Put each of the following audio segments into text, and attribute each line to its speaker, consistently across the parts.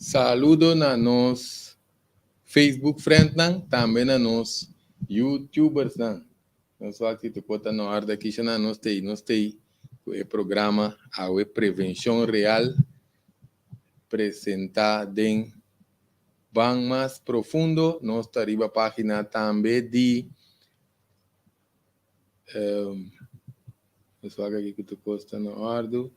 Speaker 1: Saludo na nos Facebook friend nang, também na nos YouTubers nang. Nós aqui te conta na hora daqui já nós tem o programa a prevenção real apresentar em bem mais profundo. Nós arriba a página também de nós aqui que te conta na hora.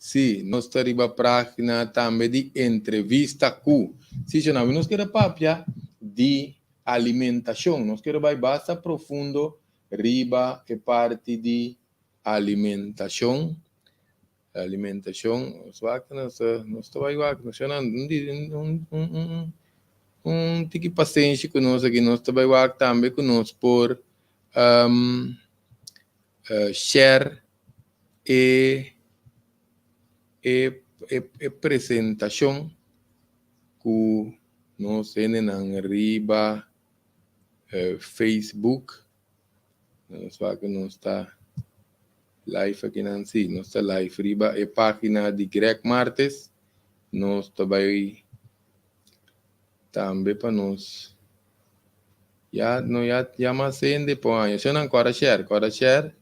Speaker 1: Sim, nós arriba a página também de entrevista Q. Sim, já não nós queremos papia de alimentação. Nós queremos ir bastante profundo riba é parte de alimentação. Alimentação, nós vai tiki paciência conosco aqui, nós vai também conosco por share e apresentação que nós temos na riba Facebook. Nós vai que nós está live aqui não sim, nós está live riba é página de Greg Martes. Nós também para nós já mais ainda põe eu não agora share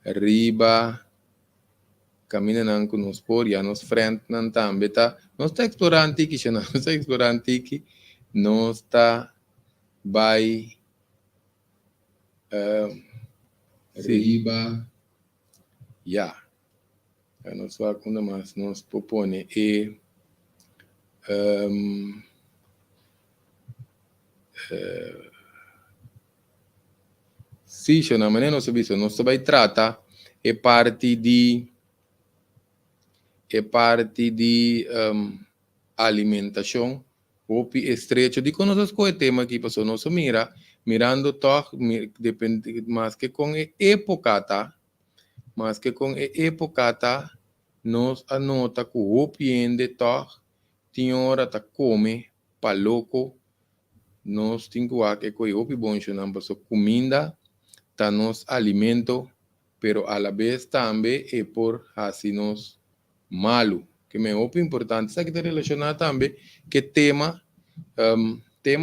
Speaker 1: riba caminha não com nós por já nos frente não também tá nós está explorando aqui já nós está explorando aqui nós está vai riba já nós vai quando mais nós propõe e sim, na maneira nós sabemos, nós vai tratar é parte de alimentação ou estreito de quando nós coisa tema aqui passou nós mirando toch depende mais que com época tá mas que com época tá nós anota que o piende toch tinha hora tá come pa louco nós temos que coi o bom não passou comida tá nos alimento pero a la vez também é por assim nos malo que me é importante sabe que está relacionado também que tema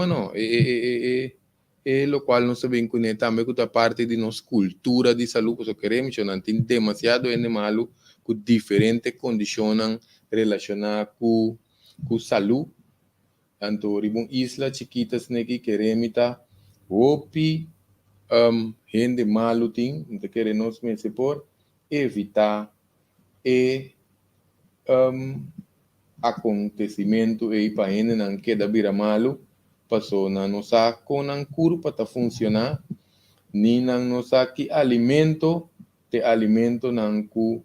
Speaker 1: não é lo qual nós sabemos que também que a parte de nossa cultura de saúde que queremos não tem demasiado malo que diferentes condições relacionadas com saúde tanto ribon isla chiquitas que queremos tá opi gente malo tem então queremos por evitar acontecimento e para gente não queda vira malo passou na nossa com a curva para funcionar nem na nossa que alimento não cu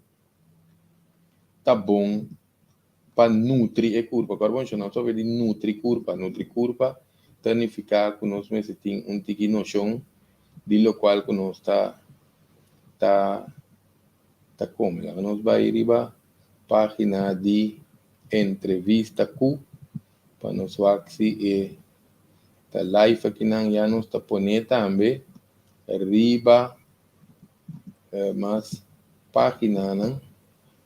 Speaker 1: tá bom para nutrir a curva agora não só de nutrir curva tanificar que nós mesmo tem tiki noção de lo qual que nós tá como nós vai riba página de entrevista Q para nós aqui tá live aqui não já nos tá poner também riba mas página não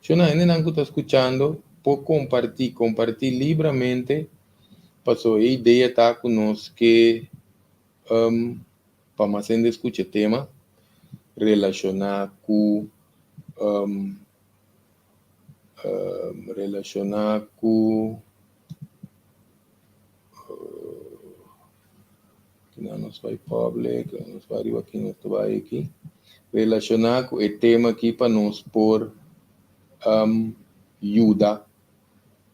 Speaker 1: se não ainda não está escutando pode compartilhar livremente passou a ideia tá conosco que para mais ainda escutar tema relacionado com que não nos vai public, nos vai aqui, nos vai aqui relacionado com o tema aqui para nós por ajuda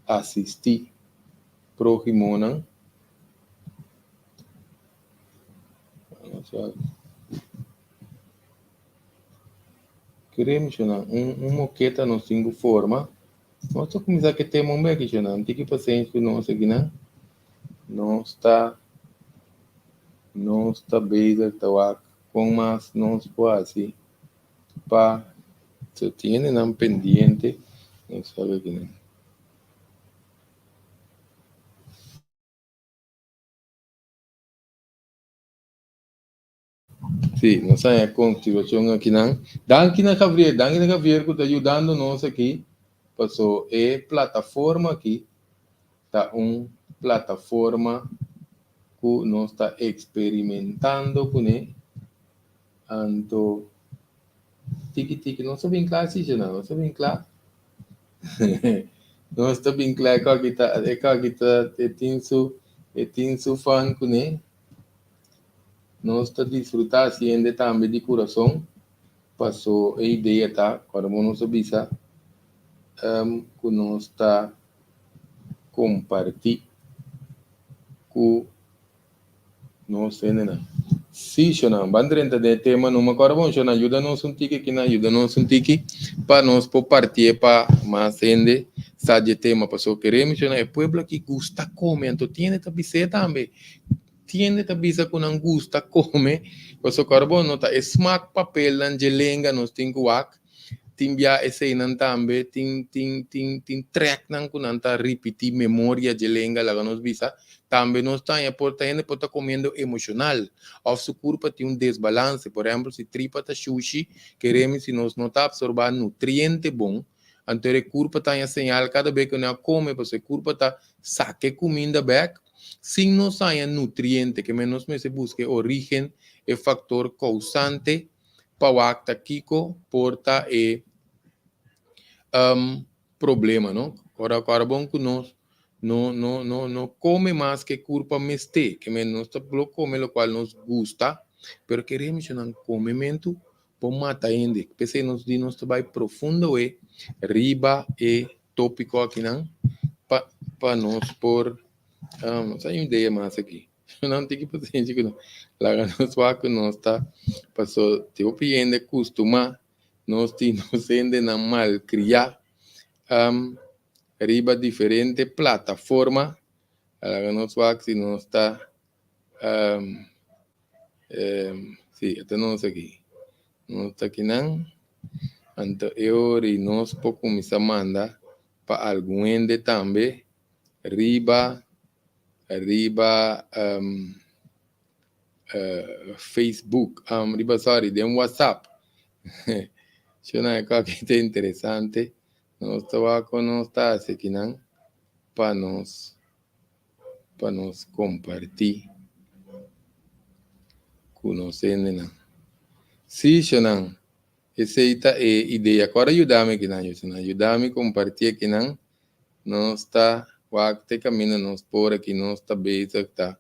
Speaker 1: assistir próximo não queremos moqueta nós temos forma nós só começar que tem um aqui já não tem que paciência que nós aqui não está bem tá com mais nós quase para se tiene não pendiente não sabe que não sim, não sei a continuação aqui não. Danke na Javier que está ajudando nós aqui passou é plataforma aqui, tá plataforma que nós está experimentando com ele, anto tiki não está bem claro, não está bem claro. Não está bem claro que está tem su fan com ele. Nós está desfrutar ainda também de coração. Passou a ideia, tá? Agora vamos avisar que nós está compartilhando com nós, né? Sim, Shona, bandrenta de tema numa agora bom, Shona, ajuda-nos um tique aqui, ajuda-nos um tique para nós por partir para mais ainda, sabe tema passou queremos, Shona, é pueblo que gusta comer, então tiene tabise também, tiene tabise com não gusta comer, passou agora bom, nota, smack papel na gelenga, nós tem guac, timbia esse nan tambe ting track nan kunanta repetir memória de lenga lá nos visa também não está em porta ainda pode estar comendo emocional ou se corpo tem desbalance por exemplo se tripa tá sushi queremos se nós não está absorvendo nutriente bom então o corpo está em señal cada vez que não come porque o corpo está saque comida back sem não saia nutriente que menos me se busque origem e fator causante pawak kiko porta problema, não? Agora bom que nós não come mais que culpa meste, que nós come o qual nos gusta, pero queremos um comimento por mata ainda. Pensei nos de nós vai profundo riba e tópico aqui não, para nós por não sei ideia mais aqui. Não tem que paciente que não. Lá nós vai que nós tá passou te opinião costuma nós nos ainda na mal criar riba diferente plataforma lá nós vai que nós está sim até nós aqui não então eu e nós pouco começar a mandar para algum ende também riba Facebook, sorry, de WhatsApp. Isso não é que é interessante. Nós estamos com nós aqui para nós compartilhar com nós não. Sim, não. Essa é a ideia. Agora ajudar-me aqui não, ajudar-me a compartilhar aqui não. Nós está o caminho nós por aqui nós está bem está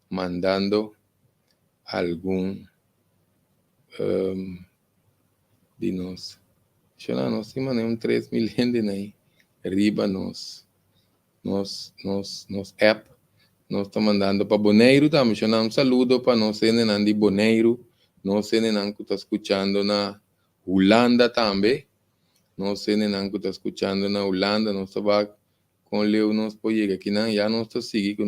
Speaker 1: mandando algum de nós. Nós temos 3 milhões de aí. Riba nos app. Nós estamos mandando para Boneiro também. Um saludo para nós de Boneiro. Nós que está escutando na Holanda também. Nós que está escutando na Holanda. Nós estamos com o Leo. Nós podemos aqui. Já nós estamos seguindo com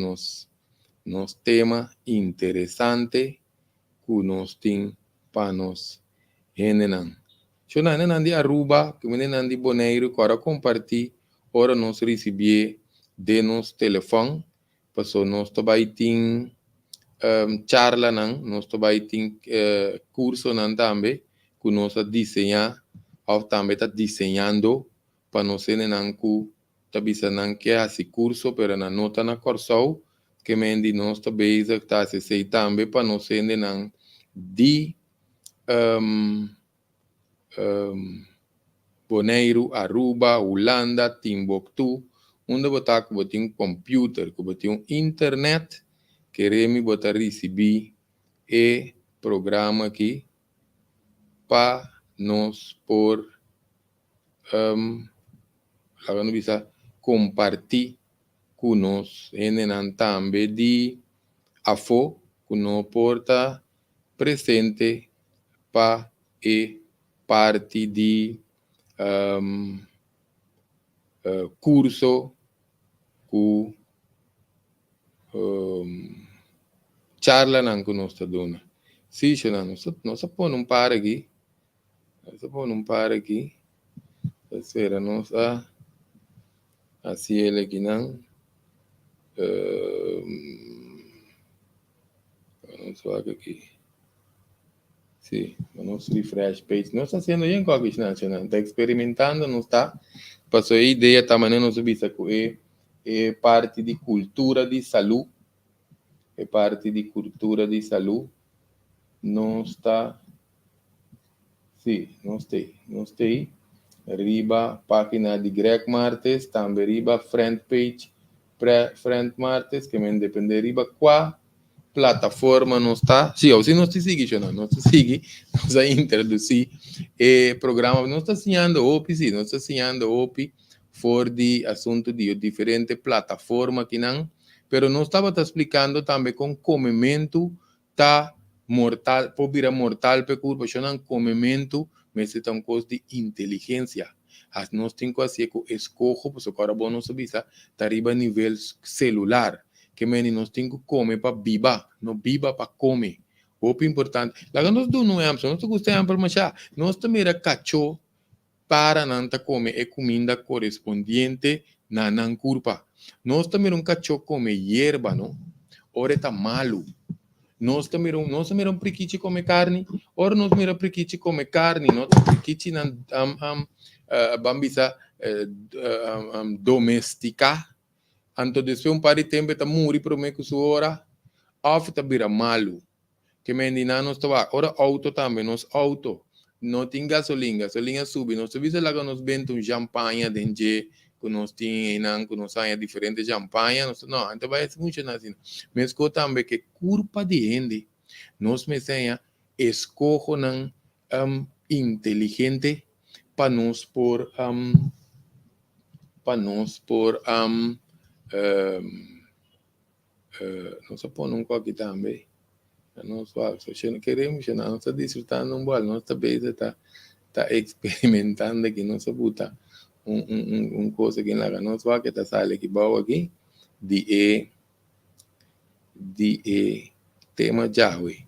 Speaker 1: nos tema interessante que nós temos para nós. Nandi Aruba, que me nandi Boneiro, para compartilhar, ora nós receber de nos telefone, passou nós também tem charla nós também tem curso também, que nós desenhar, ou também está desenhando, para nós não que tabisa não que esse curso, pero na nota na corso, que mendi nós também está se também para nós não de Boneiro, Aruba, Holanda, Timbuktu, onde botar que botar computer, que botar internet, queremos botar receber e programa aqui para nós por agora não bisa compartilhar com nós também de afo que não porta presente para e parte de curso que charla não que nós está dando. Sim, nós põe um par aqui. Espera, nós assim ele aqui não. Vamos ver aqui. Sí, vamos refresh page. No está haciendo bien con nacional, está experimentando, no está. Pasó ideia também não subir é parte de cultura de saúde, é parte de cultura de saúde, não está, sim, não está. Riba, página de Greg Martes, também riba, front page, front Martes, que me depende riba, qual plataforma não está. Sim, você não se sigue, não se sigue, não se introduzir programa, não está ensinando OPI, sim, não está ensinando OPI for de assunto de diferente plataforma que não, pero não estava te explicando também com comimento tá mortal, pode virar mortal, porque não comimento, mas é um coisa de inteligência. As nós temos que fazer com escojo, pois o carbono subisa, tá arriba a nível celular, que meni nós temos que comer para viva, não viva para comer. O importante, lá nós não é nós gostamos para machar, nós também é cachorro para não comer a comida correspondiente na não curva. Nós também cachorro come hierba, não? Ora está malo. Nós também prequiche comer carne, ora nós mira prequiche comer carne, nós prequiche nan bambisa domesticar. Anto depois par de tempo tá muri pro me que sua hora, off tá vira malo. Que mendina nós tá ora auto também, nós auto não tem gasolina sube, nós visa lá que nós bento champanhe dentro que nós tem que nós saia diferente champanhe, não, então vai funcionar assim. Mas que também que culpa de gente, nós me senha escojo não inteligente para nós por não se põe um aqui também. Nós queremos, nós estamos desfrutando um bom, nós também está experimentando aqui, nós botar coisa aqui na nós vai que está saindo aqui, bom aqui, de tema Yahweh.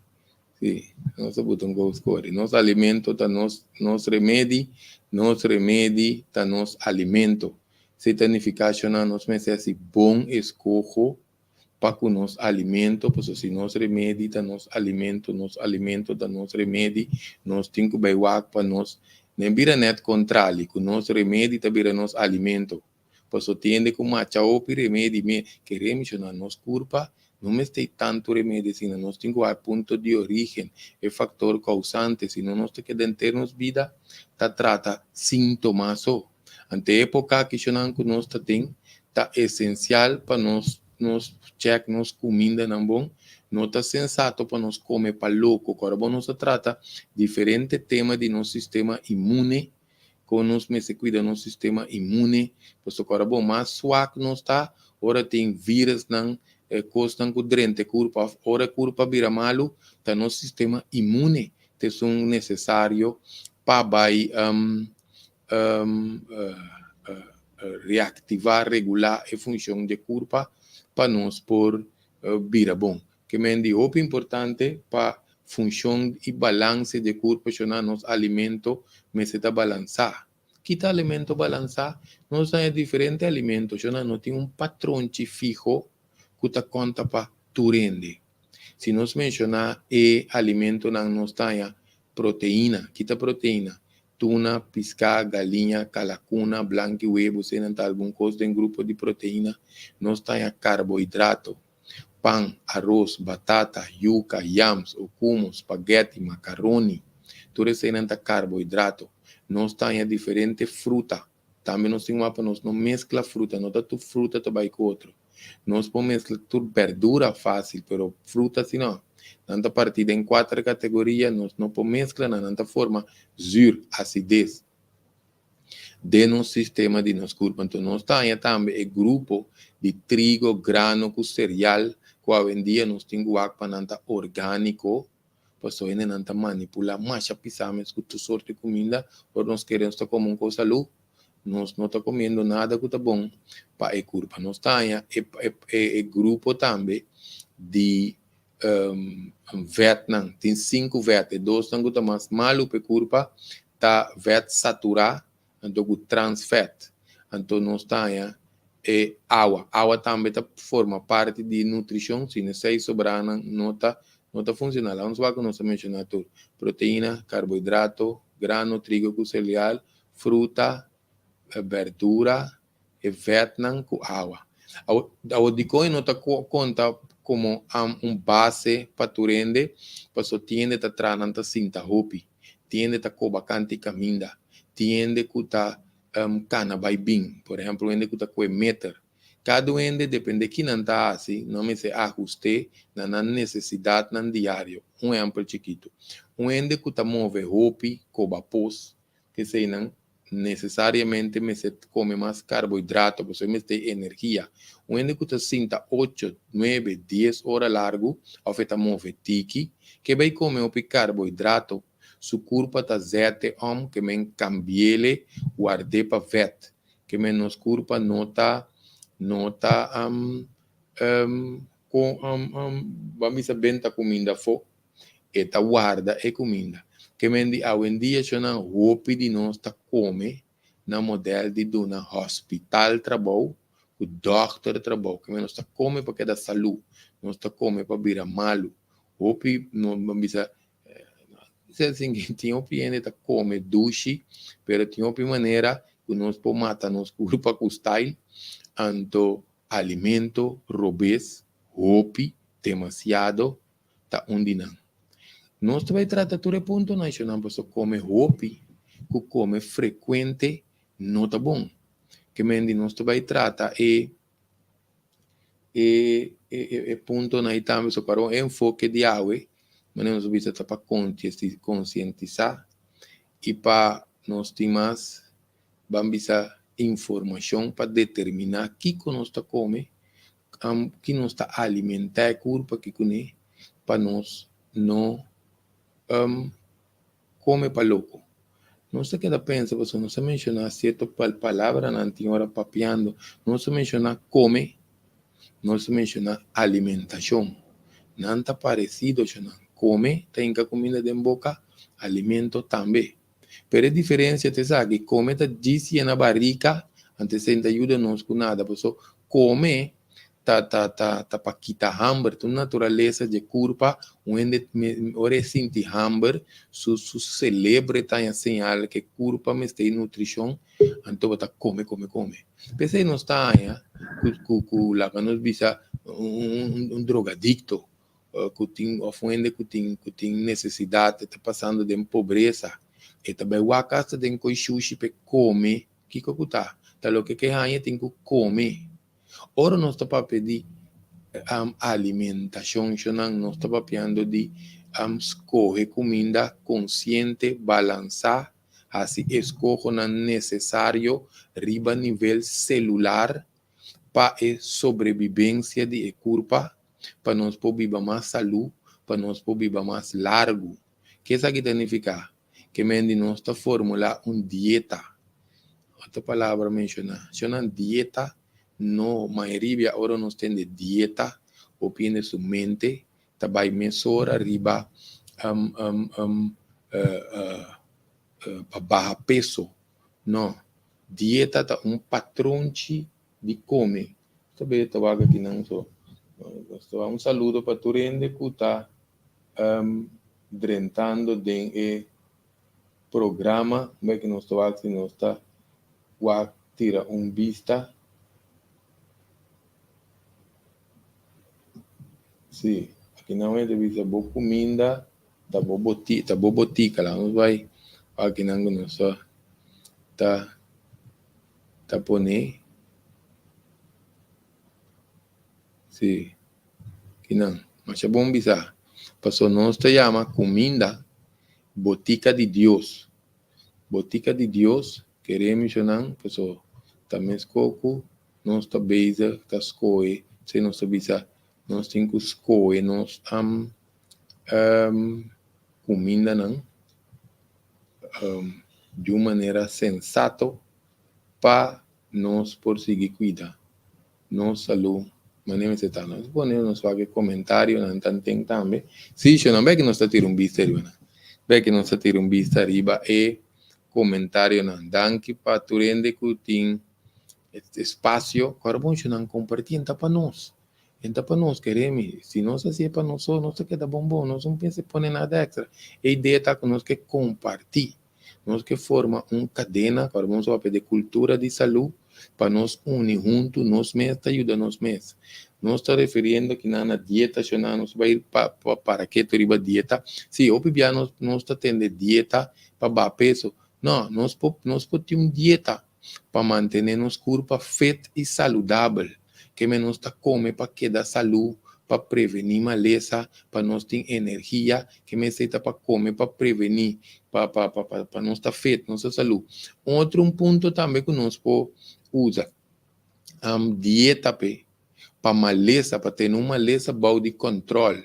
Speaker 1: Sim, nós botamos com escolha. Nosso alimento está nosso remédio está nosso alimento. Significação nós me assim bom escojo para que nosso alimento, pois se nosso remédio está nosso alimento está nosso remédio, nós temos que beber para nós. Nem vira net contrário, que nosso remédio está vira nosso alimento. Pois tende que machar o remédio, queremos na nossa curva. Não me tem tanto remédio, sino nós temos que ponto de origem, é fator causante, senão nós temos que mantermos vida, tá trata sintomas só. Ante época que nós tem, tá essencial para nós check nos comida não bom, não tá sensato para nós comer para louco, agora nós trata diferente tema de nosso sistema imune, com nós me se cuida nosso sistema imune, pois agora bom mais suave nós tá, ora tem vírus não costan com drente curva, ora curva vira malo, tá nosso sistema imune, que são necessário para reativar, regular a função de curva para nós por vira bom. Que me é importante para função e balance de curva, nosso alimento, mas está balançar. Que tá alimento balançar? Nós temos diferentes alimentos, não tem um patrão fijo, que conta para tu rende. Se nós mencionar alimento na nossa proteína, que tá proteína, tuna, pisca, galinha, calacuna, blanque, huevo, se não tá algum coisa em grupo de proteína, nós temos carboidrato, pão, arroz, batata, yuca, yams, hummus, spaghetti, macaroni, tudo isso não tá carboidrato. Nós temos diferente fruta, também nós temos para nós não mescla fruta, não tá tu fruta também com outro. Nós podemos mesclar tudo verdura fácil, pero fruta assim não. Nanta partida em 4 categorias, nós não podemos mesclar na nanta forma, acidez, de nosso sistema de nosso corpo. Então, nós temos também o grupo de trigo, grano, cereal, que hoje em dia nós temos para nanta orgânico, pois hoje nanta manipular, mas já pisamos com toda sorte de comida, ou nós queremos estar como com saúde. Nós não estamos comendo nada que está bom para a curva. Nós temos grupo também de Vietnam, tem 5 VET, 2 estão mais malo para a curva, está VET saturado, então trans fat. Então nós temos água. Água também forma parte de nutrição, se não sei sobrana, nota não está funcionando. Vamos lá que nós mencionamos tudo. Proteína, carboidrato, grano, trigo, cereal, fruta, verdura e Vietnam com água. A Bitcoin não está conta como base para tu rende, para só tiende a trazer na cinta hopi, tiende a coba canti caminda, tiende que tá cana vai bem, por exemplo, ende que tá com meter. Cada ende depende de quem não está assim, não me se ajuste na necessidade no diário. Exemplo chiquito. Ende que tá move hopi, coba pos, que sei não necesariamente me se come más carbohidrato, pues me tem energia. Um ende que sinta 8, 9, 10 horas largo, afeta move tiki, que vai comer o carboidrato, su corpo tá zete que men cambiele guarde pa vet, que men nos corpo nota com vamos a benta comida fo, eta guarda e comida. Que mendi hoje em dia já não roupa de nós tá come na modelo de do na hospital trabalho, o doctor trabalho, que nós tá come porque da saúde, nós tá come para virar malo, roupa não bisa assim que tinha opinião tá come duche, pero tinha outra maneira que nós por matar nos corpo com style, anto alimento, robes, roupa demasiado tá onde não. Nós também trata todo ponto nacional, pessoa come roupa, que come frequente, não tá bom. Que mendi nós também trata ponto na itame so para enfoque de água, mas nós visa para conscientizar e para nós temas vamos informação para determinar que nós está come, que nós está alimentar o corpo que com para nós não come para louco. Não se queda pensa, você não se menciona certa palavra na antiga papiando, não se menciona come, não se menciona alimentação. Não está parecido, não. Come, tem que comida de boca, alimento também. Pero a diferença é que come está dizia na barriga, antes de ajuda nós com nada, pessoal. Come tá para quitar hambre, tu natureza de corpo, onde ora sente hambre, su celebre tá em sinal que corpo me tem nutrição, então tá come. Pensei não está aí, lá que nós visa drogadicto, que tem ofende, que tem necessidade, tá passando de pobreza, e também o acaso tem que sushi para comer, que tá lo que aí tem que comer. Ora nós está para pedir alimentação, nós está para pedindo de escolher comida consciente, balançar, assim escolher o necessário, riba nível celular, para a sobrevivência de corpo, para nós poder viver mais saúde, para nós poder viver mais largo. O que isso aqui significa? Que nós está formular uma dieta. Outra palavra mencionar, dieta. No maioria ahora nos tem de dieta, opina su mente, também mesura arriba para baixar peso. Não, dieta tá patrão de comer. Também estava aqui não só. Saludo para tu rende que está drentando de programa, mas que nós está tira vista. Sim, aqui não é de vista boa comida, tá boa botica, lá nós vai, aqui não é só, tá poner, sim, aqui não, mas é bom bisa, passou nós te chama comida, botica de Deus, queremos não, passou, também escoco, nós tá beisa, tá escoe, se nós tá bisa, nós temos que escolher nós comida não de uma maneira sensata para nós conseguir cuidar nossa saúde. Mas não está nós podemos fazer comentário não tem também se eu não vejo que nós está tirando vista arriba ve que nós está tirando vista arriba e comentário não danke para tu rende que tem espaço agora bom não compartilhar para nós Então, para nós queremos, se nós assim para nós, nós queda bom, nós não pensa em pôr nada extra. A ideia está que nós que compartilhar, nós que forma uma cadena, para vamos falar de cultura de saúde, para nós unir juntos, nós mesmos, ajuda nós mesmos. Nós está referindo que na dieta, se nós vai ir para que tu dieta, se o bebê nós está tendo dieta para baixar peso, não, nós podemos ter uma dieta para manter nosso corpo fit e saudável, que nós está come para que dá saúde, para prevenir maleza, para nós ter energia, que necessita para comer, para prevenir, para nós estar fit, nossa saúde. Outro ponto também que nós podemos usar, dieta para maleza, para ter uma maleza boa de controle.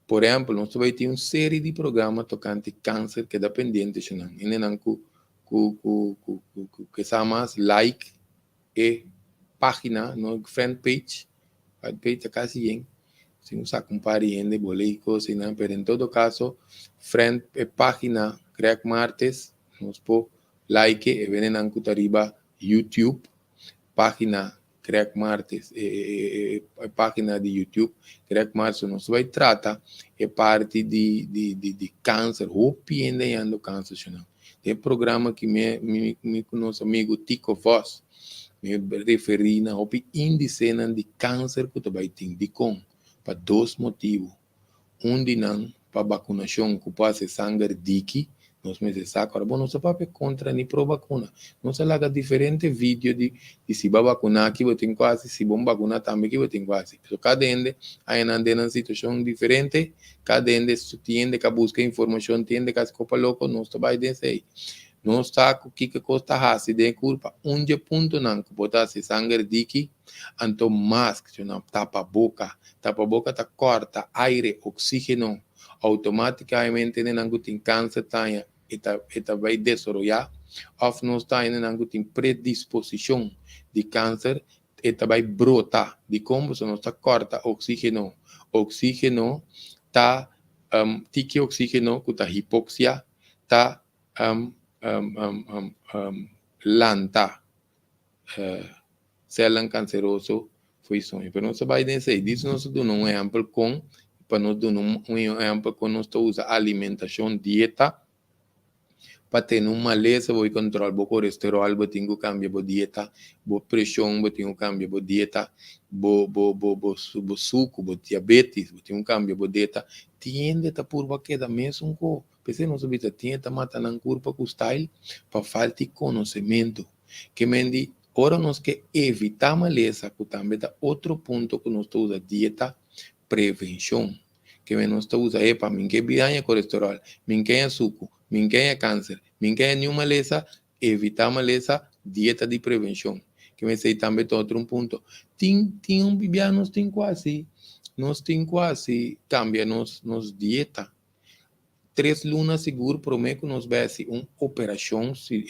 Speaker 1: Por exemplo, nós vamos ter uma série de programas tocante câncer que é dependente, que se chama like e página no front page é quase bem, se não se compreende, boleico, não, mas em todo caso, front página Craig Martes, nos pô like e venen anco arriba YouTube, página Craig Martes, página de YouTube, Craig Martes nos vai tratar é parte de câncer, ou piendendo câncer, não. Tem programa que me nosso amigo Tico Voss me referi na índice de câncer que tu vai ter de com para dois motivos. De não para vacunação que pode ser sangue diki, nós me saca agora bom não se pode contra nem pro vacuna. Não se laga diferente vídeo de se vai vacunar que tem quase, se bom vacunar também que tem quase. So, cada ende aí anda na situação diferente, cada ende tiende que busca informação, tiende que se copa louco, não se vai descer. Não está com que costa raça de culpa ponto não que botar se sangue diki anto máscara não tapa boca tá corta aire oxígeno automaticamente não tem câncer tanha eta vai desarrollar ou não está não tem predisposição de câncer eta vai brotar de como se não está corta oxígeno tá tique oxígeno que tá hipoxia tá lanta célula canceroso foi sonho. Pero não se vai dizer, isso nós damos um exemplo com, para nós dar um exemplo com nós usa alimentação, dieta, para ter uma maleza, vou controlar o colesterol, vou ter que cambiar a dieta, a pressão, vou ter que cambiar a dieta, o suco, o diabetes, vou ter que cambiar a dieta, tiende a por queda mesmo com porque não sabia que tinha que matar na curva com style para falta de conhecimento. Que mendi, ora nós que evitar maleza, que também é outro ponto que nós usa dieta, prevenção. Que nós usa para mim que bianha colesterol, mim que é suco, mim que é câncer, mim que é nenhuma maleza, evitar maleza, dieta de prevenção. Que me sei também outro ponto. Tem um bebê, nós tem quase cambia nos dieta. 3 lunas seguro prometo que nós vai ser uma operação se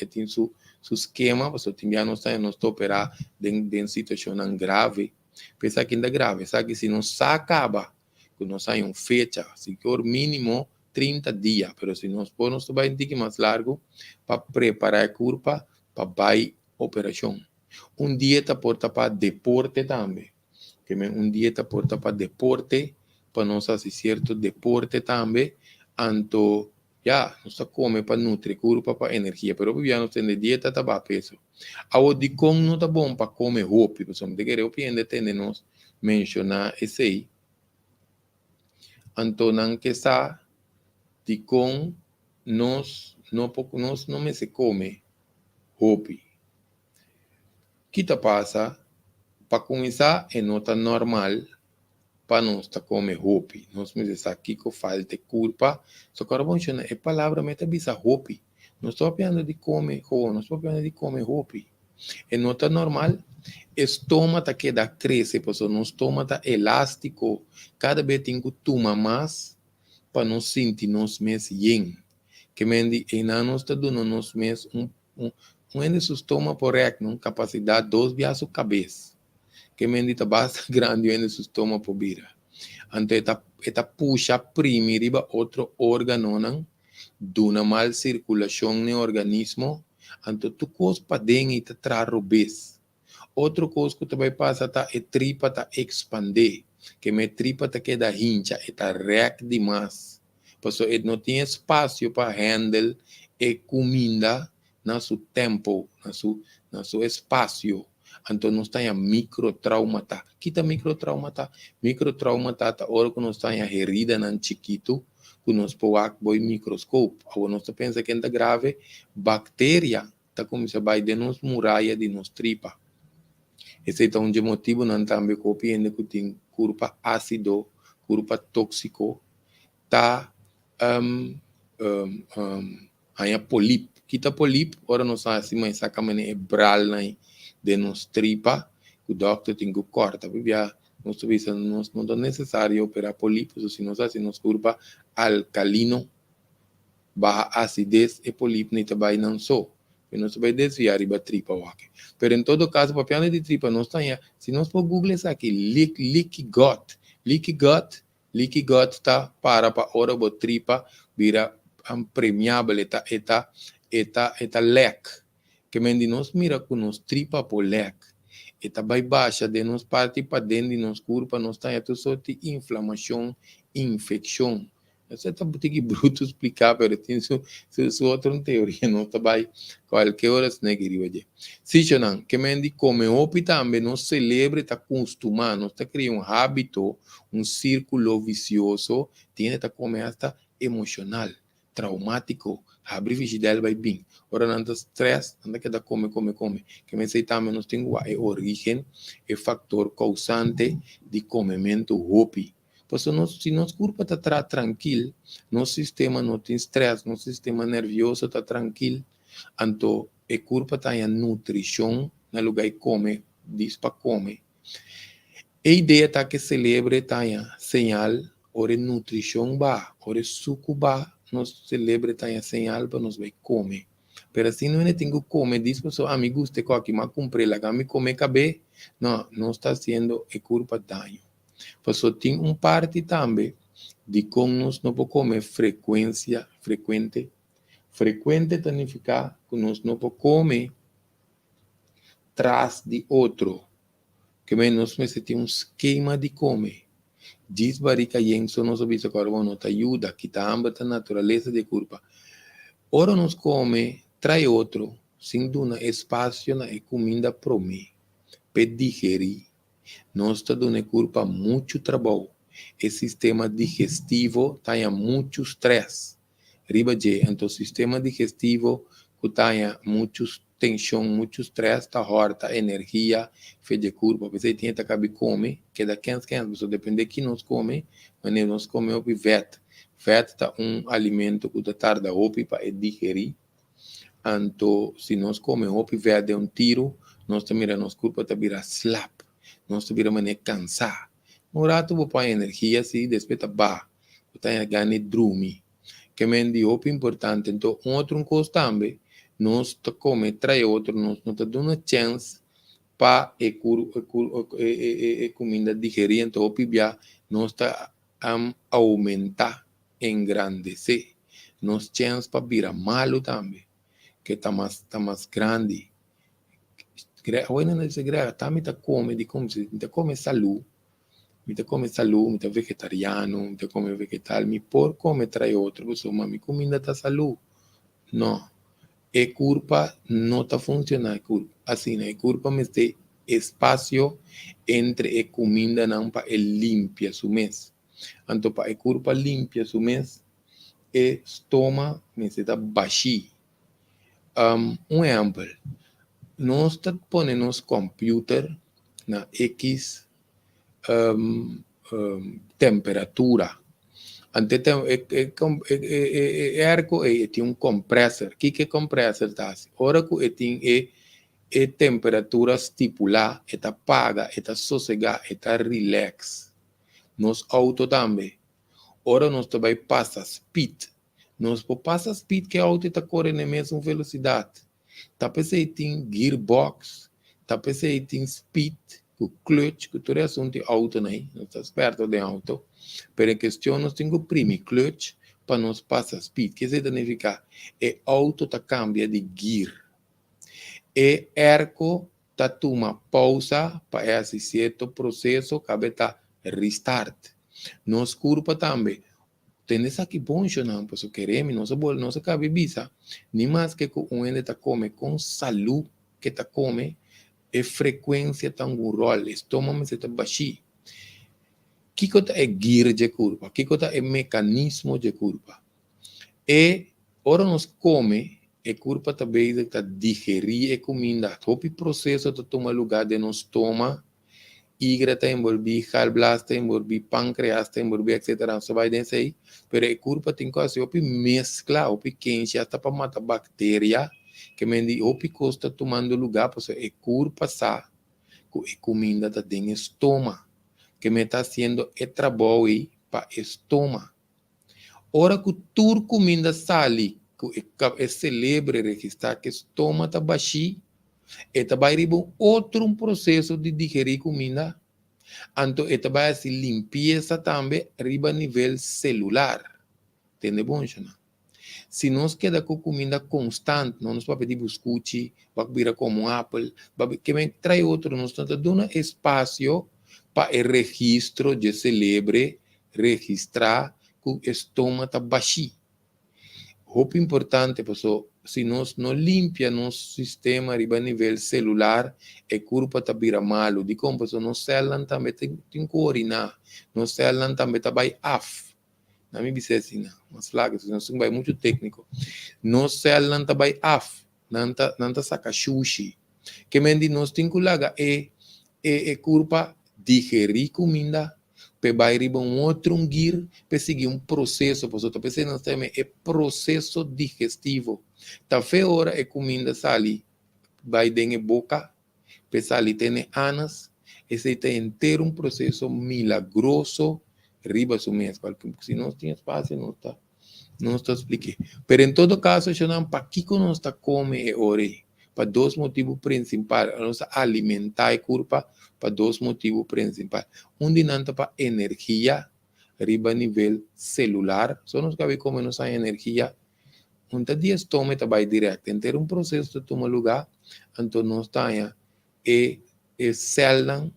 Speaker 1: tem seu esquema você tem já nós operar em situação grave pensa que ainda grave sabe que se não se acaba que nós sai fecha se for mínimo 30 dias mas se nós podemos vai ter que mais largo para preparar a curva para a operação dieta porta para deporte também que dieta porta para deporte para nós fazer certo deporte também, anto já nós come para nutrir corpo para energia, pero já nós temos dieta tá para peso. A de com não tá bom para comer roupa, pessoal, de querer opinião de nós mencionar esse aí. Anto não que sa de com nós não me se come roupa. Que tá passa para começar é nota normal para nós tá comer roupa. Nós me diz aqui que falta culpa. Só que agora vamos chamar a palavra meta bisa roupa. Não estou falando de comer roupa, não estou falando de comer roupa. É nota normal. Estômago tá queda cresce, porque nosso estômago tá elástico. Cada vez tem que tomar mais para não sentir nos mês bem. Que mendi e não nós tá dando nos mês esse estômago por não capacidade 2 vezes a cabeça. Que mendita basta grande en su estômago por vira. Ante esta puxa primeiro outro órgão não, duna mal circulação no organismo, ante tu cos para dentro e te traz rubes. Outra coisa que também passa tá é tripa tá expandir, que minha tripa tá queda hincha, e tá rec demais. Por isso, ele não tem espaço para handle e comida no seu tempo, no seu espaço. Então, nós temos microtrauma. Que tá microtrauma? Microtrauma tá hora que nós temos herida na chiquito, que nós podemos microscópio. Agora, nós pensamos que é grave, bactéria tá como se vai de nos muralha de nos tripa. Esse é um motivo não também copiando que tem curva ácido, curva tóxico, tá aí polip. Kita polip, ora não sabe assim, mas saca mané bral de nos tripa, o doctor tem que cortar, porque não é necessário operar polipos, se não sabe, nos curva alcalino, baja acidez e polip nem também não só. Não se vai desviar e tripa o aqui. Pero em todo caso, o papel de tripa não está aí. Se nós for Google isso aqui, leaky gut está para hora o tripa vira premiável eta leque. Que mendi nós mira com nos tripa por leque. Eta vai baixa de nos parte para dentro de nos curva, nós está aí tudo sorte inflamação, infecção. Você está muito bruto explicar, mas tem sua outra teoria, não está bem qualquer hora se negaria. Se não, que mendi come opi também não celebra, está acostumado, não está criando hábito, círculo vicioso, tem que comer hasta emocional, traumático, abre vigilal vai bem. Ora não está stress, anda que come. Que me sei também nós tem a origem, é fator causante de comimento opi. Pues se nosso corpo está tranquilo, nosso sistema não tem estresse, nosso sistema nervioso está tranquilo, então o corpo está em nutrição, no lugar que come, diz para comer. A ideia está que celebre está em señal, ora nutrição ba, ora suco ba, nós celebre está em señal para nós vai comer. Pero assim não é tem que comer, diz para só amigo, você coque, mas comprei lá, me comer cabe, não está fazendo o corpo dano. Pues tem parte também de como nós não podemos comer frequente. Frequente significa que nós não podemos comer tras de outro. Que menos me tem esquema de comer. Diz barica yenso nós obisa carbono te ajuda, quita hambre da natureza de culpa. Ora nós come, trai outro, sem dar espaço na comida para mim, para digerir. Nós está dando culpa muito trabalho. O sistema digestivo tem muito estresse. Então, o sistema digestivo que tem muita tensão, muito estresse, está horta, energia, fez de culpa. Você tem que acabar comer, que da 15, você depende de que nós come, mas nós comemos vet. Vet é alimento que tarda para digerir. Então, se nós comemos vet de tiro, nós também nossa culpa está virar slap. Nós tivemos maneira cansar. Um rato vou pôr energia assim, depois tá bah, tá ganhando dormir. Que me diz importante. Então, outro coisa também, nós tá come trai outro, nós não tá dando chance para a comida digerir. Então, o pibia nós tá aumentar, engrandecer. Nós chance para virar malo também, que tá mais grande. Hoje não se grega, tá me tá come de como se me come saúde, me vegetariano, me come vegetal, me por come trai outro, pessoa, me comida tá saúde. Não, é culpa não tá funcionando, assim, é culpa me tem espaço entre a comida não para limpia su mês. Então, para a culpa limpia su mês, é estômago necessita baixar. Exemplo. Nós ponemos computer na X temperatura. Ante ergo tem compressor. O que é compressor? Ora que tem a temperatura estipulada, está paga, está sossegada, está relax. Nos auto também. Ora nós também passa speed. Nós passa speed que a auto está correndo na mesma velocidade. Tá pensando tem gearbox, tá pensando tem speed, o clutch, que todo assunto é auto, né? Não está perto de auto. Pero em questão, nós temos o primeiro clutch para nós passar speed. Que significa? É auto tá cambia de gear. É ergo tá toma pausa para esse certo processo, cabe tá restart. Nos culpa também. Tienes aqui bom, não, pues queremos, não se cabe visa, nem mais que um ende tá come com saúde que tá come, é frequência tão rol, estômago se tá baixi. Que coisa é guia de curva? Que coisa é mecanismo de curva? E ora nos come, a curva também está digerir a comida. Todo o processo de tomar lugar de nos toma, hígado está envolvido, gallbladder está envolvido, pâncreas está envolvido, etc. Só vai dizer aí, pero a curva tem que fazer uma mescla, uma quente, até para matar bactéria, que me diz, o pico está tomando lugar, porque a curva sa, a comida está dentro do estômago, que me está haciendo el trabalho aí para o estômago. Ora que tu comida sale, que é celebre registrar que o estômago está baixo, eta vai riba outro processo de digerir comida, então eta vai se limpeza também riba nível celular, entende bom, não? Se nós queda com comida constante, não nos vai pedir biscoito, vai virar como um apple, que me trai outro, nós estamos dando espaço para o registro de celebre registrar que o estômago está baixo. Muito importante, pessoal, se nós não limpa nosso sistema a nível celular, a curva está vira malo. De como, pessoal, nosso célula também tem que orinar, nosso célula também está bem af. Não me disse assim, mas flaga, nós somos muito técnico. Nosso célula está bem af, não está saca sushi. Que me diz, nós temos que lagar a curva digerir comida, vai riba outro guir, para seguir processo, por exemplo, você não tem processo digestivo. Tá feia hora a comida sali, vai dentro da boca, para sali tem anos, esse tem inteiro processo milagroso, riba su mês, porque se não tem espaço, não está expliquei. Pero em todo caso, eu não para que nós está come ore, para dois motivos principais, nós alimentar a curva para dois motivos principais. Dinanta para energia, riba nível celular, só nos cabe como nós a energia, dia estômago vai direto, em ter processo de tomar lugar, então nós temos e célula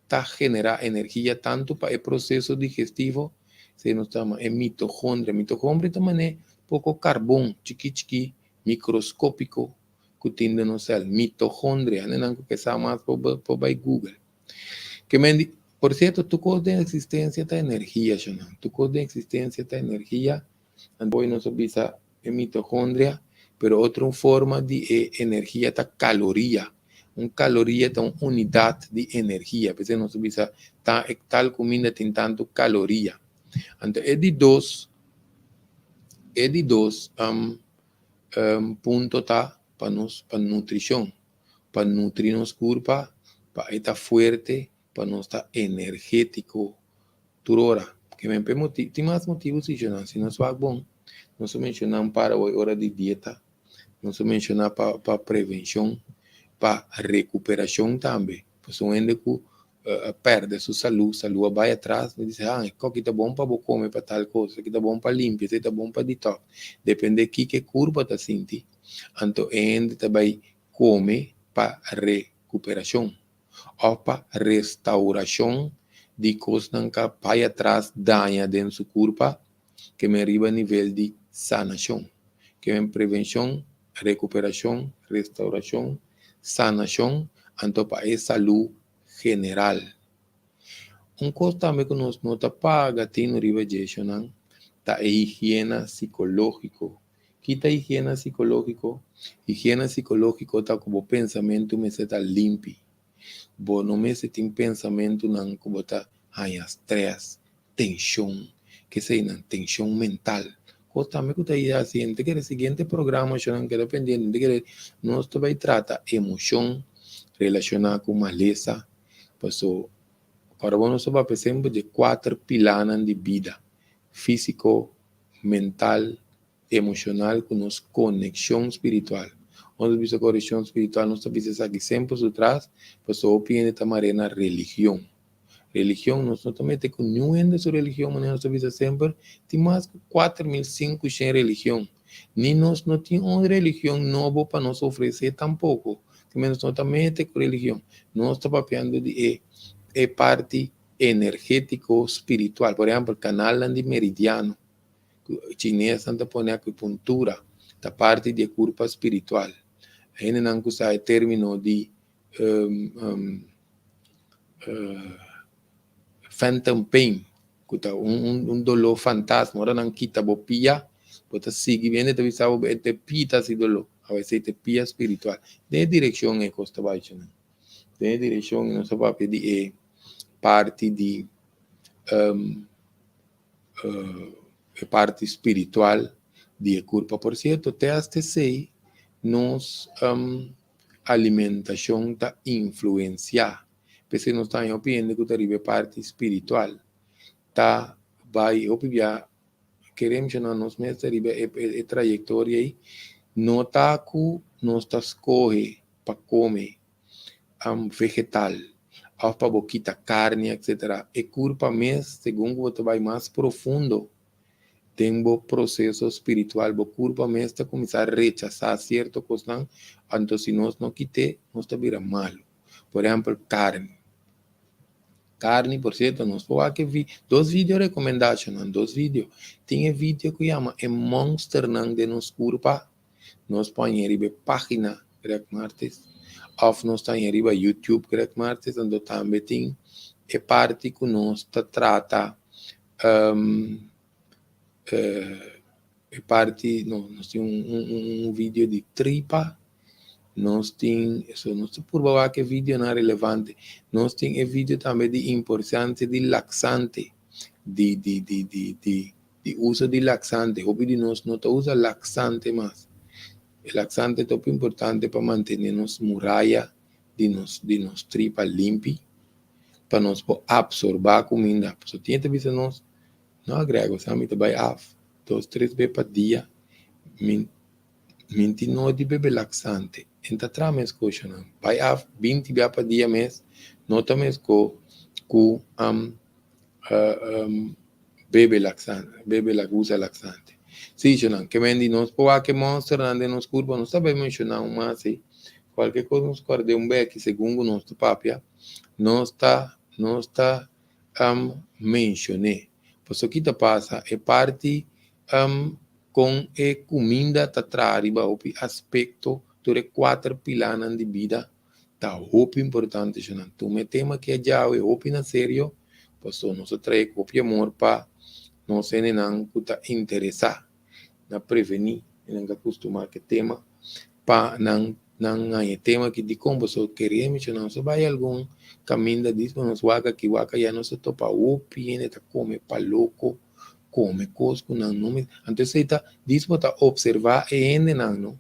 Speaker 1: está generar energia tanto para o processo digestivo, se nós estamos em mitocôndria também é pouco carbono, chiqui, microscópico, que tem no céu, mitocôndria, não que sabe mais por Google. Que me, por certo, tu coisa de existência da energia, tu coisa de existência da energia, depois nós visa a mitocôndria, pero outra forma de energia da caloria. Caloria é uma unidade de energia, porque nós visa tal comida tem tanto caloria. Então, é de dois pontos tá para nutrição, para nutrir nos corpo, para estar forte, para nós estar energético, toda hora. Porque tem mais motivos, se nós faz bom, nós mencionamos para a hora de dieta, nós mencionamos para prevenção, para recuperação também. Pessoa ainda que perde sua saúde vai atrás e diz, isso aqui está bom para comer para tal coisa, isso aqui está bom para limpar, isso está bom para detox. Depende de que curva está sentindo. Então, ainda também come para recuperação ou para restauração de coisas que vai atrás danha dentro do corpo, que me arriba a nível de sanação, que é prevenção, recuperação, restauração, sanação, então para a saúde general. Coisa também que nós não paga, tem no riba de tá a higiene psicológica. Que tá higiene psicológica? Higiene psicológica está como pensamento, me está limpo. Bom, não me tem pensamento, não, como está estresse, tensão, que seja tensão mental. Coisa também que está aí assim, que o seguinte programa, eu não quero pendiente, que nós também trata emoção relacionada com maleza. Passou, agora vamos falar, por exemplo, de 4 pilares de vida: físico, mental, emocional, com nossa conexão espiritual. Quando visa conexão espiritual, nós sabemos aqui sempre por trás, passou opinião de marena religião. Religião, nós não também temos nenhuma de sua religião, mas nós sabemos sempre, tem mais de 4.500 religiões. Nem nós não temos uma religião nova para nos oferecer tampouco. que menos não também tem religião. Nós estamos papiando de parte energético espiritual. Por exemplo, o canal de meridiano. Chinês anda põe acupuntura, da parte de curva espiritual. Ainda não usa o termo de phantom pain, que dolor fantasma, ora não quita bopia, bota sigue viene te visava te pita esse dolor, a vezes te pia espiritual. De direção é costa baixa, né? De direção não se vai pedir parte de parte espiritual de curva. Por certo, até este sei, nos alimentação está influenciar. Porque nós estamos opiniando que arriba parte espiritual. Tá, vai, opiniar, queremos chamar nos mestres arriba a trajetória aí, não está que nós está escorre para comer vegetal, para boquita carne, etc. E curva mesmo, segundo você vai mais profundo, tem um processo espiritual, o corpo mesmo está começar a rechazar certo coisa, então se nós não quitar, nós está vira malo. Por exemplo, carne. Carne, por certo, nós podemos ver dois vídeos recomendados, dois vídeos. Tem um vídeo que chama "É Monster de nos corpo", nós põe em página, Greg Martes, ou nós está em YouTube, Greg Martes, onde também tem a parte que nós trata parte, nós temos um vídeo de tripa, nós temos, isso não sei por que vídeo não é relevante, nós temos vídeo também de importância de laxante, de uso de laxante, hobby nós não usa laxante mais, o laxante é muito importante para manter nos muralha de nos tripa limpa, para nós absorver a comida, só tem que ver nós, não agrega, sabe, vai 2, 3 vezes por dia, minti não de beber laxante. Então, trama as coisas, não. Vai 20 vezes por dia mesmo, não também bebe laxante, usa laxante. Sim, não, que vem de nós, por que monster ande nos curvas, não sabe mencionar mas assim, qualquer coisa nos guarde beque, segundo nosso papia, não está mencionei. Por isso que te passa, é parte com a comida tá trariba o aspecto dos 4 pilares de vida tá muito importante, não. Tu me tema que já é muito na sério, pois nós traz copia amor para nós não tá interessar na prevenir, não acostumar que tema para não é tema que de como você queremos, não se vai algum caminho disso, nos waka já não se topa o piene tá come pa louco, come cosco não nome, então você tá disso para observar e ainda não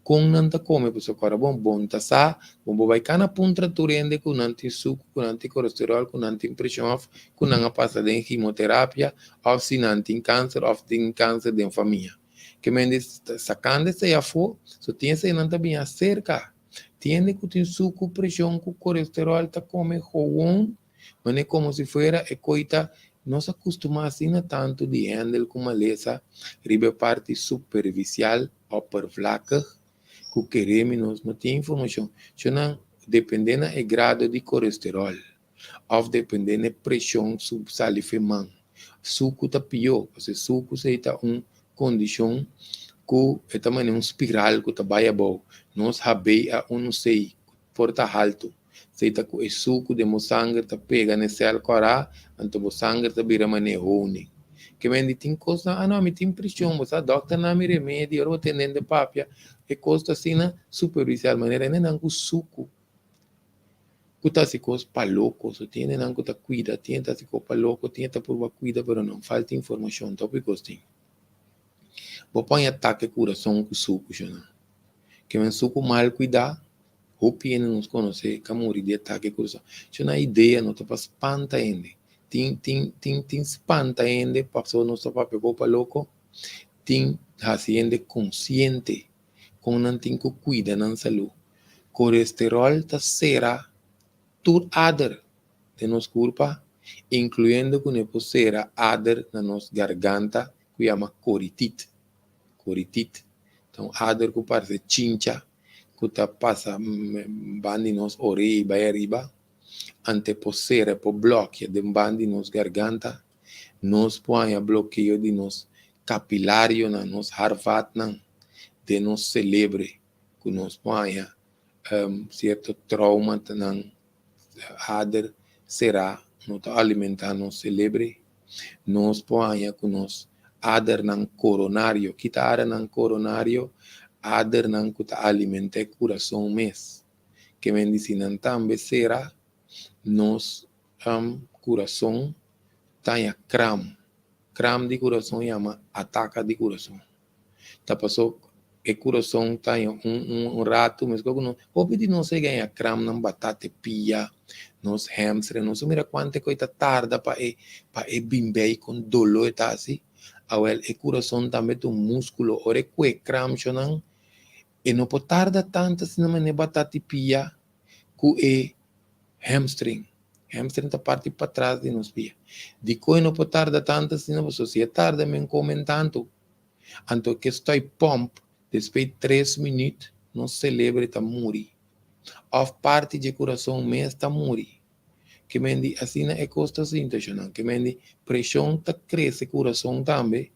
Speaker 1: com não tá come por agora bom tá sa bom vai cana puntra turende com anti suco com anti colesterol com anti pressão com não passa de quimioterapia ou se não tem câncer ou tem câncer de família que me diz sacando esse afo só tem esse não tá bem acerca tiene que tem suco pressão com colesterol tá come roão mas é como se fuera e coita não se acostuma assim tanto de handle com maleza ribe parte superficial ou por flaca que queremos não tem informação não dependendo do grado de colesterol ou dependendo da pressão subsalifemã suco tá pior porque suco se tá condição que também é espiral que tá baia bom nós rabeia não sei porta alto se tá com o suco de mo sangue tá pega nesse alcorá então o sangue tá vira maneirone que me tem coisa não me tem pressão você doctor não me remédio eu atendendo papia e coisa assim na superficial maneira nem não com suco que tá se coisa para louco só tem não que tá cuida tenta se coisa para louco tenta por cuida pero não falta informação tópico assim vou pôr ataque coração com suco já que me suco mal cuidar o piene nos conhece que morrer de ataque coração já na ideia não tá para espanta ainda tem espanta ainda passou não só para pegar para louco tem haciendo consciente com não tem que cuidar na saúde colesterol tá será tudo ader de nos culpa incluindo que não será ader na nossa garganta que chama coritite então ader que parece chincha kuta passa bandi nos orelha arriba, anteposere po bloqueio de bandi nos garganta, nos põe a bloqueio de nos capilário na nos harvat nan, de nos celebre, que nos põe certo trauma nan ader será no alimentar nos celebre, nos põe que nos ader nan coronário, kita ader nan coronário, ader nan kuta alimente coração mes, que medicina também será nos coração tenha cram de coração chama ataca de coração. Tá passou e coração tem rato, mas como não, obviamente não se ganha cram na batata pia, nos hamstring, não se mira quanta coisa tarda para bimbei com dolor tá assim. Awel e coração também tem músculo, ore que cram chonan e não pode tarda tanto se não me batata pia, que hamstring. Hamstring tá parte para trás de nos pia. De coi não pode tarda tanto se não se tarda me comentando. Então que estou pump depois de 3 minutos não celebra tá muri. Of parte de coração mês tá muri. Que mendi assim é costa sintocional. Que mendi pressão tá cresce coração também.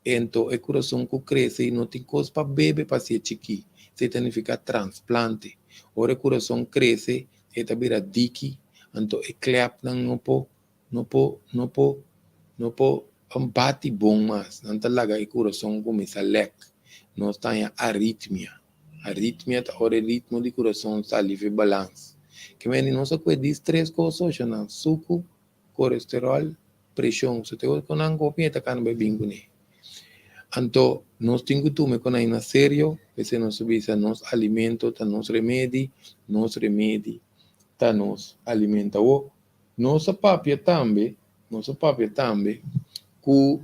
Speaker 1: Então o coração que cresce e não tem coisa para beber para ser chiqui. Se significa transplante. Ora o coração cresce e tá vira dique. Então o clap não po bate bom mas não talaga o coração começa a lec. Nós está em arritmia. Arritmia é o ritmo do coração está livre balance. Que menos nós só cuidamos 3 coisas, não? Suco, colesterol, pressão. Se tem com uma copinha, tá cano bebinho né. Então, nós temos que tomar com na sério, se nós subimos nos alimentos, tá nos remédios, tá nos alimenta o nossa papia também, com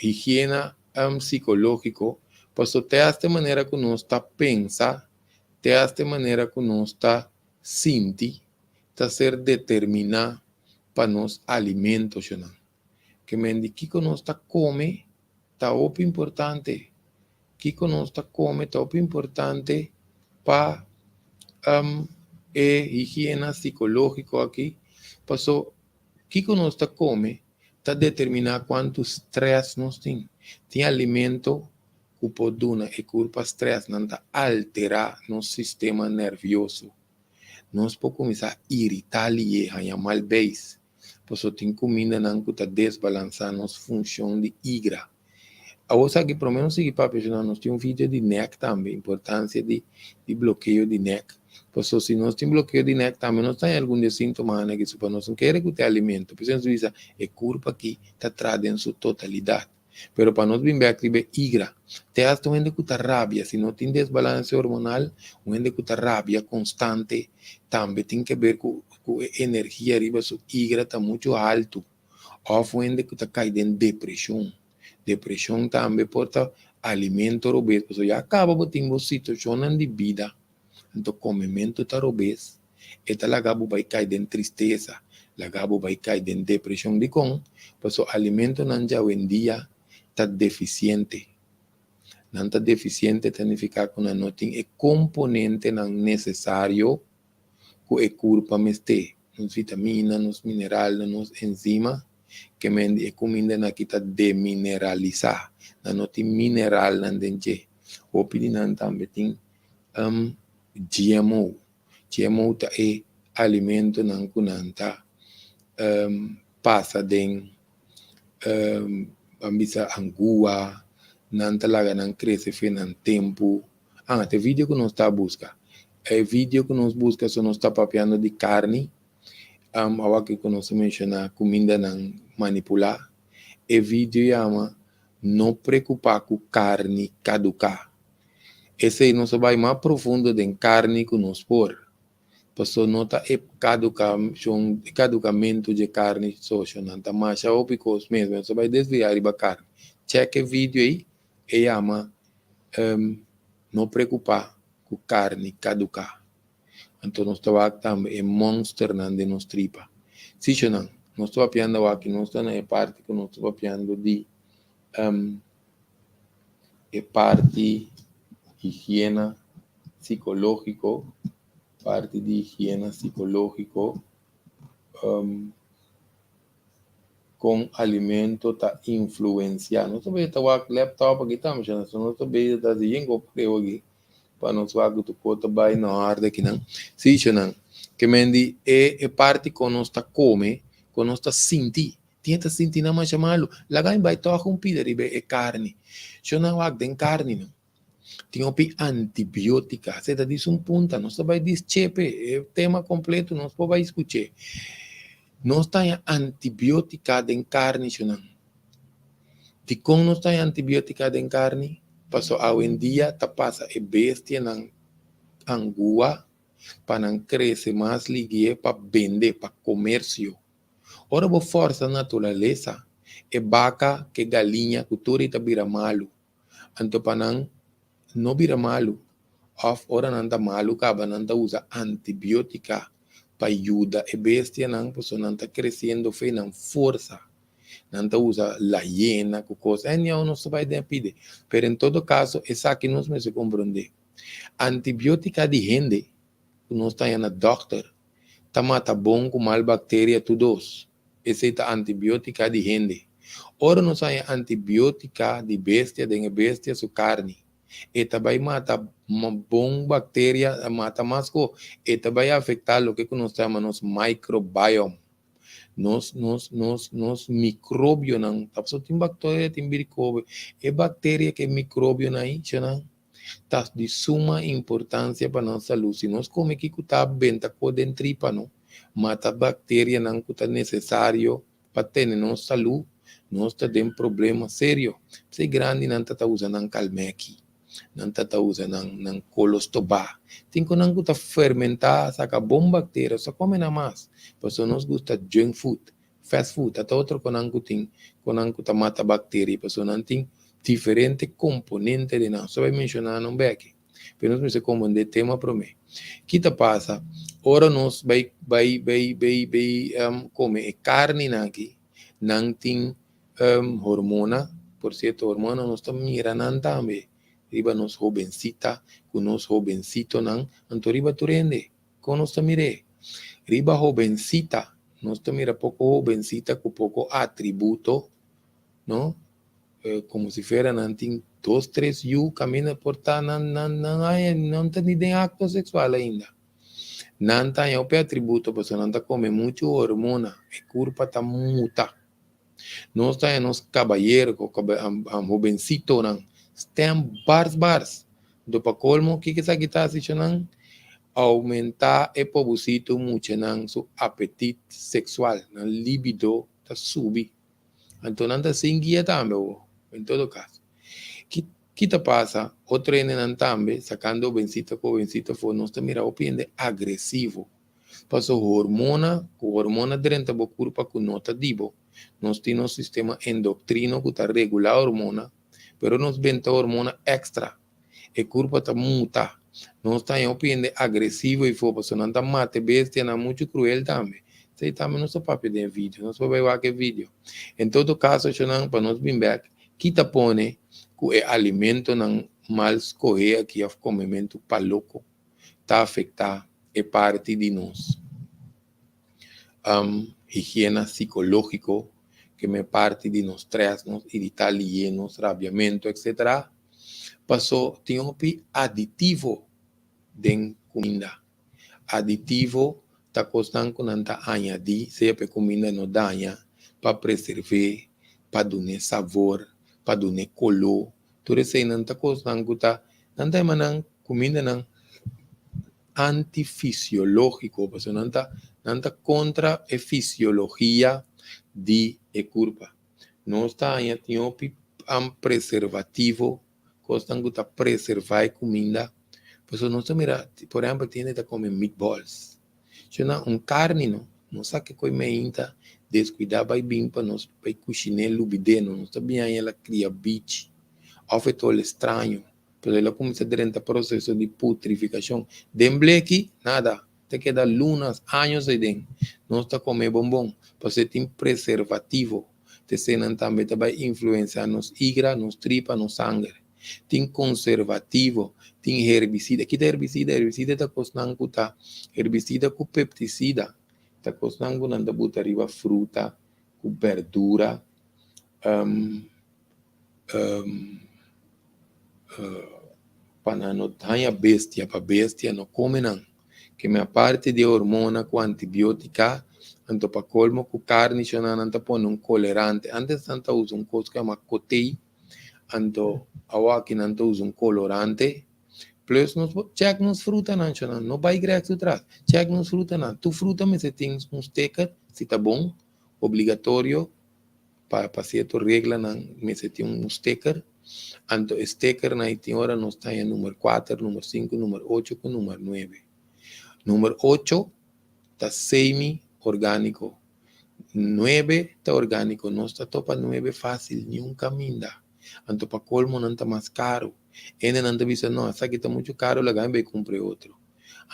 Speaker 1: higiene psicológico. Pues te esta maneira que nós está pensa, te esta maneira que nós está senti, está ser determinar para nos alimentos, que me indique que nós está come, está muito importante, que nós está come, está muito importante para higiene psicológico aqui, pues que nós está come, está determinar quanto estresse nós tem alimento que pode e culpa estresse não altera nosso sistema nervioso. Nós podemos começar a irritar e a mal base. Por isso tem comida não que está desbalançar nossa função de igra. A outra que pelo menos seguir para pessoa nós temos vídeo de neck também, importância de bloqueio de neck. Por isso se nós temos bloqueio de neck também nós tem algum sintoma que se para nós não quer que tenha alimento. Por isso diz é culpa aqui está trazendo sua totalidade. Pero para nós bem activar igra, te hasta um ende que rabia, se não tem desbalance hormonal, um ende que rabia constante, também tem que ver com energia arriba, sua igra está muito alto, ou um ende que cai em depressão também porta alimento obeso, porque já acaba botando situação de vida, então comimento está obeso, eta lagabo vai cair em tristeza, lagabo vai cair em depressão de com, porque o alimento não já em dia está deficiente. Não está deficiente significa que não tem o componente não necessário que é culpa meste, nos vitaminas, nos minerais, nos enzimas, que a comida não está demineralizada, não tem mineral não dentro. O não também tem GMO. GMO é alimento não que não está passa de ambisa angua, não talaga não cresce fim tempo. Tem vídeo que nós está busca. É vídeo que nós busca só nós está papiando de carne. Agora que nós menciona comida não manipular. É vídeo chama não preocupar com carne caducar. Esse nós vai mais profundo de carne que nós pôr. Passou nota é caducamento de carne social, tá mais ou picos mesmo, você vai desviar a carne. Cheque o vídeo aí e ama não preocupar com carne caducar. Então nós estamos também é monster não de nos tripa. Se não, nós estamos apiando aqui, nós estamos na parte que nós estamos apiando de parte higiene psicológico, parte de higiene psicológico, con alimento ta influencia. Não sabia que o laptop aqui tá, mas não sabia que tá dizendo que aqui para nós vai que tu cota vai na hora que não. Sim, não. Que mendi é parte que nós tá come, que nós tá sentir. Tinha tá sentir na mais chamado. Lá vai tocar um pida de é carne. Eu não vai tem carne não. Tinha opi antibiótica. Você tá diz punta, nós vai diz chepe, é tema completo, nós vai escutar. Nós tem antibiótica de carne, não. De como nós tem antibiótica de carne, passou hoje em dia, tá passa é bestia na angua, para não crescer mais ligue para vender, para comércio. Ora, por força da natureza, é vaca que galinha, que tudo está vira malo. Então, para não vira malo, ora não está malo, acaba não usa antibiótica para ajudar a bestia, não, porque não está crescendo, fez não força. Não usa la hiena, coisa. Não se vai pedir. Mas, em todo caso, essa aqui não se compreende. Antibiótica de gente, não está na doctor, está mata bom com mal bactéria, todos. Essa é a antibiótica de gente. Ora, não sai antibiótica de bestia, sua carne. E também mata uma bom bactéria, mata mais coisa. E também afetar o que nós chamamos de microbiome. Nos micróbio não, tá só tem bactéria, tem micróbio, é bactéria que é micróbio não aí, não, tá de suma importância para nossa saúde. Se nós come que tá bem, tá com dentro para não, mata bactéria não que tá necessário para ter nossa saúde, nós tá tem problema sério. Se grande não tá usando calmequi, não tá usando não colostobá, tem que não tá fermentar, saca bom bactéria, só come na mais. Porque nós gusta junk food, fast food, até outro que não tem, que mata bactéria, porque não tem diferente componente de nós. Só vai mencionar não bem aqui. Mas nós vamos como de tema para mim. Que te passa? Ora nós vai comer carne aqui, não tem hormona, por certo, hormona nós estamos mirando também. Riba nos jovencita, com nos jovencito não, então riba tu rende, com nós mire. Riba jovencita, nós mira pouco jovencita com pouco atributo, não? Como se fuera não tem 2, 3 anos, camina por tá, não tem nem acto sexual ainda. Não tem o atributo, porque não está come muito hormona, a curva está muta. Nós temos caballeiro, jovencito não. Tem bars. Do para colmo, o que essa guitarra se não aumentar e pobrecito muito não seu apetite sexual, não libido tá subir. Então não tá sem guia também, em todo caso. Que te passa? O treino não também, sacando o vencito com o vencito, foi nós mira o pende agressivo. Passou hormona dentro do corpo que não tá dibo. Nós temos um sistema endocrino que está regular a hormona, pero nós vemos hormona extra. O corpo está muta. Nós estamos pende agressivo e foi, porque não está mate, bestia, não muito cruel também. Isso também não se pode ver vídeo, não se pode ver aquele vídeo. Em todo caso, para nós vir back, que te põe que o alimento não mal escorrer aqui, o comimento para louco, está afetando a parte de nós. Higiene psicológico, que me parte de nós três, nos italianos, rabiamento, etc. Passou, tem um aditivo de comida. Aditivo está costando que não está añadir, seja para comida não danha, para preservar, para dar sabor, para dar color. Tudo isso aí não está costando que está, não está emanando comida não antifisiológico, porque não está contra a fisiologia de corpo. Não está aí, tem um preservativo, costando que está preservar a comida. Porque não está, mira, por exemplo, tem que comer meatballs. Um carne, não sabe que coisa ainda, descuidar vai bem para nós, para cozinhar lubideno, não está bem aí, ela cria bicho, afetou estranho, porque ela começa dentro do processo de putrificação. Demble aqui, nada, te queda lunas, anos aí dentro, não está comer bombom, porque tem preservativo, te senão também vai influenciar nos hígado, nos tripas, nos sangue. Tem conservativo, tem herbicida. Aqui herbicida tá costando kuta, herbicida com pesticida. Tá costando nanda buta riba fruta, com verdura, pananotanha bestia, para bestia não come não. Que minha parte de hormona com antibiótica, anto para colmo com carne, anta põe um colorante. Antes anta usa um coisa que é uma cotei, anto awaki anta usa um colorante. Plus nos check nos fruta não vai direto atrás. Check nos fruta não. Tu fruta me se tem um sticker, se tá bom, obrigatório para certa regra não me se tem um sticker. Anto sticker na tem hora nos está em número 4, número 5, número 8 com número 9. Número 8 está semi-orgânico. 9 está orgânico. Não está topa 9 fácil, nenhum caminho. Anto para colmo não está mais caro. Ainda não está visto, não, essa aqui está muito caro, lá vai comprar outro.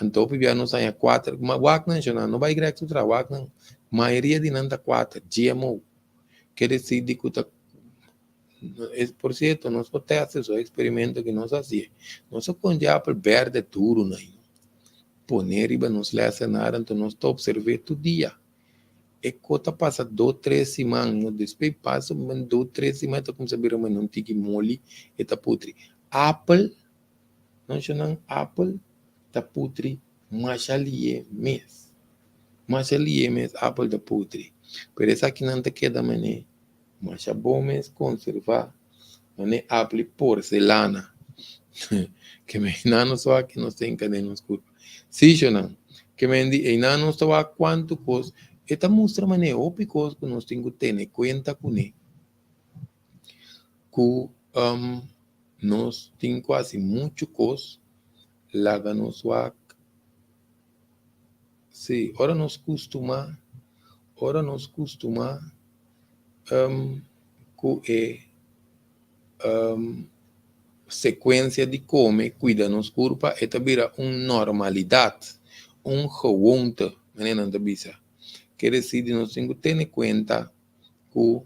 Speaker 1: Anto para não saia 4, mas não vai direto para o maioria de não está 4, GMO. Quer dizer que está. Por cierto, nós temos o experimento que nós fazíamos. Nós com diabo verde duro, não. Poner riba nos lesa nada, então nós estamos observando todo dia. E quando passa 2, 3 semanas, depois passa 2, 3 semanas, está como saber, mas não tem mole, e está putri. Apple, não chamam Apple, está putri, mas ali mês. Mas ali mês, Apple está putri. Por isso aqui não te queda, mané. Mas é bom mês conservar, mané, Apple porcelana. Que me não só aqui nós temos que nos culpa. Sim, não. Que me diz, não estava quanto custa. Esta mostra mané ópicos que nós temos que ter conta com ele. Que nós temos quase muito coisa lá no swag. Sim, ora nos costuma que sequência de come, cuida nos curva, esta vira normalidade, gewoonte, não te bisa. Quer dizer, nós temos que ter em conta que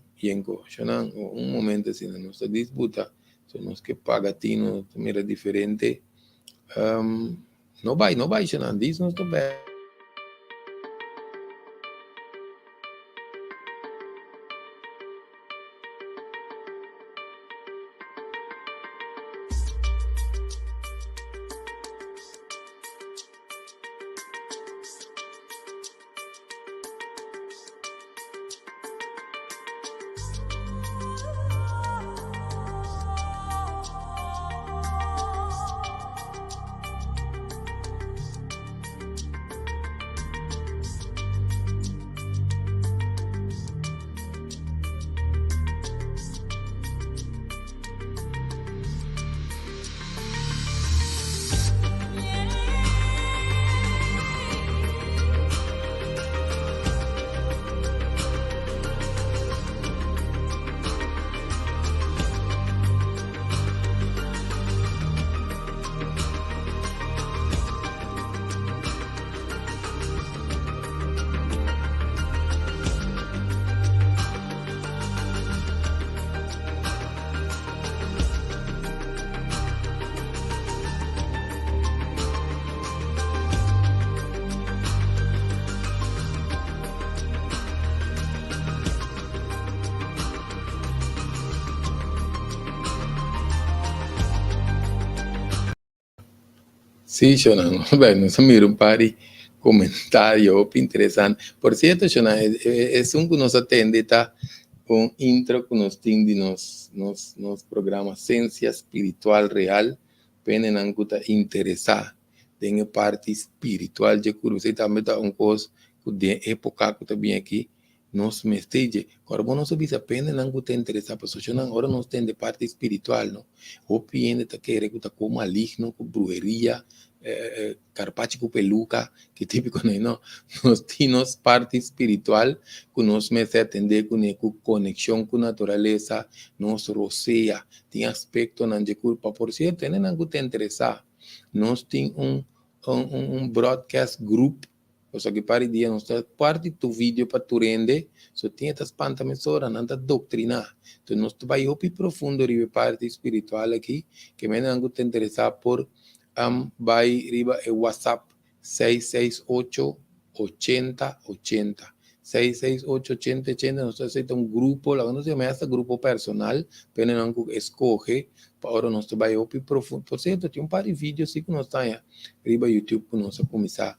Speaker 1: momento assim, nossa disputa, se nós que paga tino, mira diferente, não vai, não diz, não está bem. Sim, Shonan, bueno, eso mira un par de comentarios interesantes. Por cierto, Shonan, es un que nos atende, está un intro que nos tiene nos programa Ciencia Espiritual Real, penen anguta interesada en parte espiritual, yo creo que también está un cosa de época que también aquí nos mestille. Ahora vos no sabes apenas anguta interesada, pues Shonan, ahora nos tiene parte espiritual, ¿no? O piende ta que recuta como maligno, con brujería, carpachi com peluca, que típico, não? Nós temos parte espiritual, que nós me atender com conexão com a natureza, nos roceia, tem aspecto na culpa, por certo, não é algo te interessar. Nós temos broadcast group, O sea que para dia nós está parte do vídeo para tu rende, só tinha tas pantamensora, não tá doutrina. Então nós vai opi profundo riba parte espiritual aqui, que me não te interessar por vai riba e WhatsApp 668 80 80. 668 80 80, nós aceita grupo, lá não se chama esse grupo personal, pero não escoge, para nós vai opi profundo. Por certo, tem par de vídeos assim que nós está riba YouTube que nós começar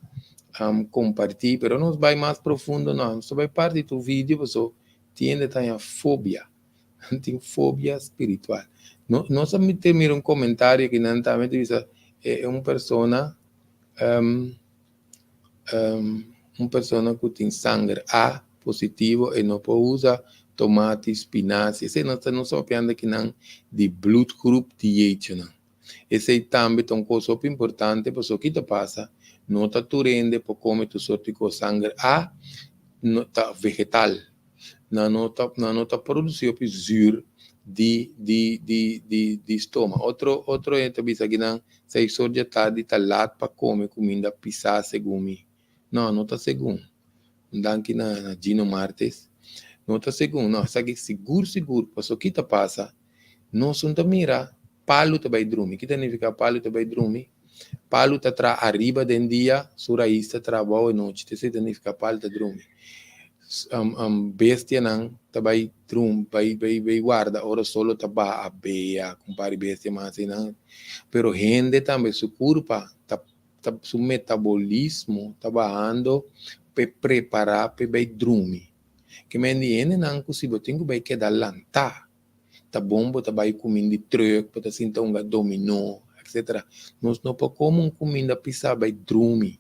Speaker 1: compartir, pero nós vai mais profundo, não, nós vai parte do vídeo, você tiende a fobia, tem fobia espiritual. Nós também temos comentário que não também diz uma pessoa uma pessoa que tem sangue A positivo e não pode usar tomate, espinafre. Esse não só pensando que não de blood group DH, não. Esse também é uma coisa importante, porque o que passa, não está tu rende para comer tu sorte com sangue A, não está vegetal, não está produzindo zuro de estômago. Outro entrevista que não, 6 horas da tarde, está lá para comer comida pisar segundo. Não está segundo. Não aqui na Gino Martes. Não está segundo. Não, sabe seguro, porque o que passa, não são da mira, palo te vai dormir. O que significa palo te vai dormir? Palo te tra arriba den dia, suraísta tra boa noite. Isso significa palo te dormir. Bestia não, te vai dormir, vai guarda, ora solo te vai a beia, compare bestia mais não. Pero gente também, sua culpa, seu metabolismo está barrando para preparar para vai dormir. Que me entiende não, se você tem que quedar lantar, tá bom, você vai comer de truck, para sentir dominó, etc. Nós não podemos comer pizza, vai dormir.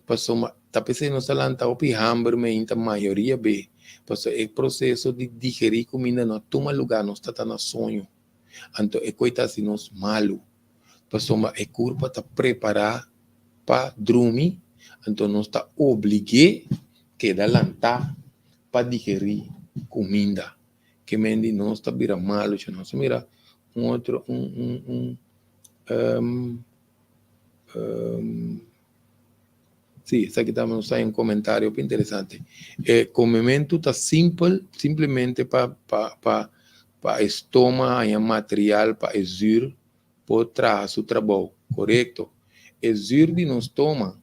Speaker 1: Passou, tá pensando nós lantar o hambúrguer, mas a maioria bem, passou é processo de digerir comida não toma lugar, nós está na sonho. Então é coisa assim nós malo. Passou é culpa tá preparar para dormir, então nós está obrigado a lantar para digerir comida. Que mendi não está vira malo, não se mira outro sim, essa aqui também sai um comentário bem interessante. Comimento está simplesmente para estômago e material para exir por trás do trabalho, correto? Exir de no estômago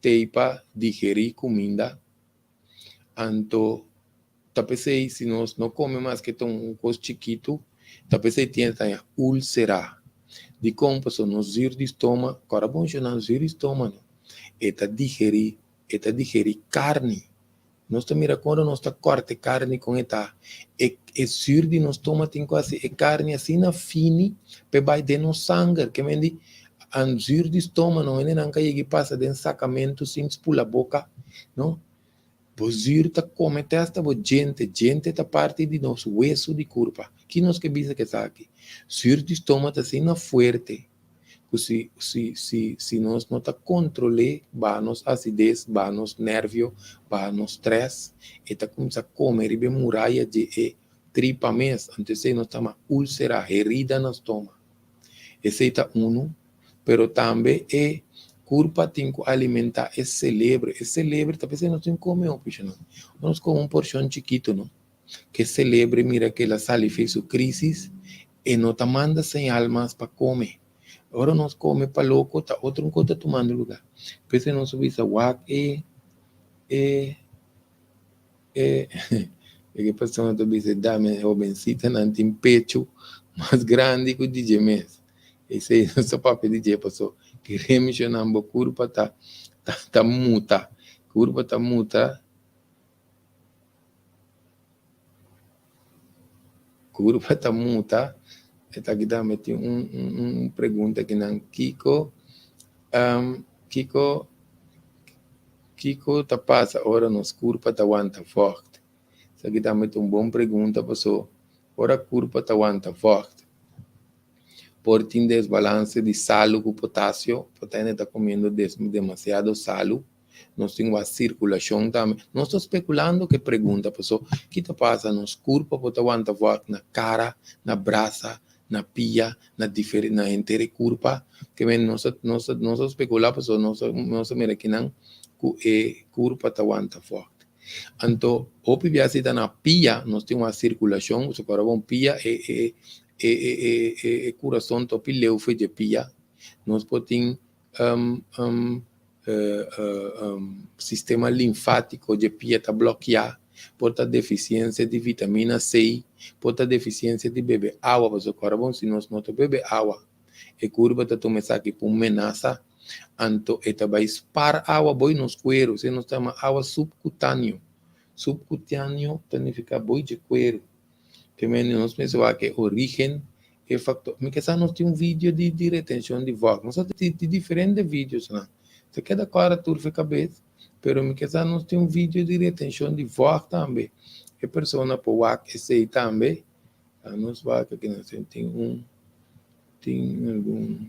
Speaker 1: tem para digerir comida, então talvez se nós não comemos mais que um coisa chiquito, talvez tenha úlcera. De como passou no zir de estômago, agora bom chamar zir de estômago, eta digerir carne. Nós estamos quando nós corta carne com eta, zir de no estômago tem quase carne assim na fine, para vai de no sangue, que me diz, an zir de estômago não é nem que passa de sacamento sem pula a boca, não? Bozir ta come testa bo gente ta parte de nosso hueso de curva. Que nós que bisa que está aqui. Zir de estômago assim na forte. Se nós não tá controle, vai nos acidez, vai nos nervio, vai nos stress, e tá começa a comer e bem muralha de tripa mês, antes de nós tamo úlcera, herida no estômago. Esse é pero também é culpa tem que alimentar esse cérebro talvez não tem como não, nós com porção chiquito, não? Que cérebro mira que a sali fez sua crise e não tá manda sem almas para comer. Agora nós come para louco, tá outro coisa tomando lugar. Pensa não subir essa wak que pessoa tu diz dame jovencita não tem pecho mais grande que o DJ mês. Esse é só papel DJ passou. Queremos chamar a curva tá muta. Curva tá muta. Curva tá muta. Esta aqui também tem uma pergunta que não Kiko. Kiko tá passa ora nos curva tá aguanta forte. Essa aqui também tem uma boa pergunta passou. Ora curva tá aguanta forte. Por ter desbalance de sal com potássio, porque está comendo demasiado sal, nós temos a circulação também. Nós estamos especulando que pergunta, pessoal, o que passa nos corpos, porque aguenta forte na cara, na braça, na pia, na inteira curva, que nós especulamos, pessoal, nós mira que não, que curva tá aguanta forte. Então, o PBS está na pia, nós temos uma circulação, o coração pia e coração topi leu foi de pia. Nós podemos sistema linfático de pia tá bloquear, pode ter deficiência de vitamina C, pode ter deficiência de beber água, porque o coração se nós não beber água, e curva tá tomando aqui por menaça. Então, esta vai espar água boi nos cueros, se nós temos água subcutâneo. Subcutâneo significa boi de cuero. Que nós pensamos que origem é factor. Me que nós temos vídeo de retenção de voz. Nós temos diferentes vídeos, né? Você queda cara turfa cabeça, pero me que nós temos vídeo de retenção de voz também. E pessoa pode esse também. Nós vamos que nós tem algum.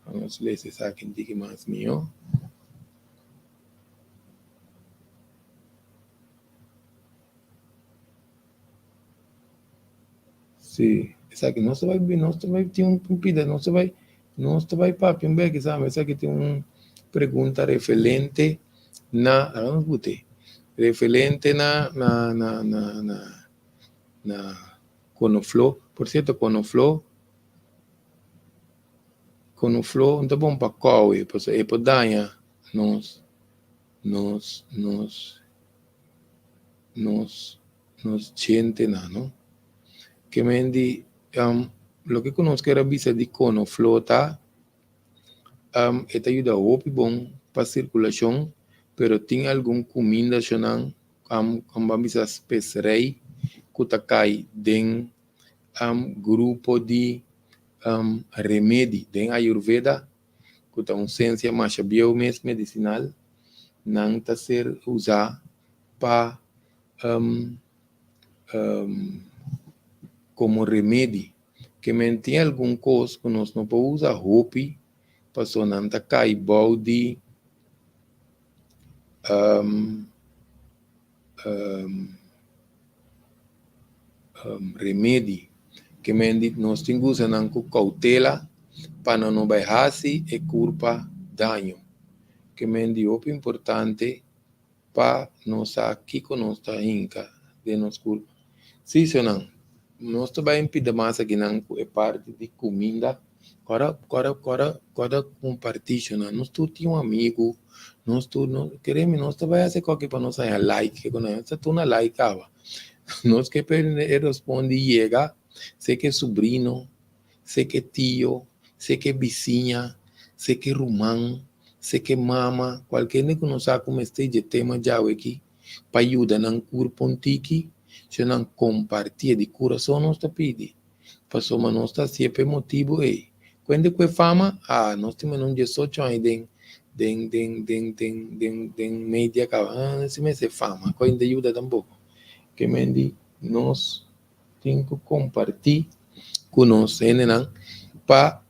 Speaker 1: Vamos ler se aqui diga mais meu. Sim, isso aqui não vai ter um pida, não vai papo, um bem, sabe? Isso aqui tem uma pergunta referente vamos botar, referente na Conoflor, por certo, Conoflor, não tá bom para qual, porque é para danhar nos gente, não? Que me di, lo que conozco era visa de Conoflor, esta ayuda a bom para circulação, pero tem algum comida chonan como visa pesrei que cai den grupo de remédio den Ayurveda que tá ciência mais biomedicinal não está ser usar para como remédio que tem algum coisa que nós não podemos usar roupa para não cair balde remédio que nós temos que usar com cautela para não baixar-se e culpa dano que é importante para nós aqui com nossa inca de nos culpa se não nós também impedir mais aqui não é parte de comida agora compartilhar nós todos temos amigo nós todos queremos nós também fazer qualquer para nós ganhar like que quando nós tu na like nós que responde chega sei que é sobrinho sei que é tio sei que é vizinha sei que é irmão sei que é mama qualquer que não sabe como este de tema já aqui para ajudar na cura pontique se não compartilha de coração nós está pedindo passou mas nós está sempre motivo quando é fama nós temos um 18 anos de mídia se me se fama quando ajuda tampoco que me nós temos que compartilhar com nós para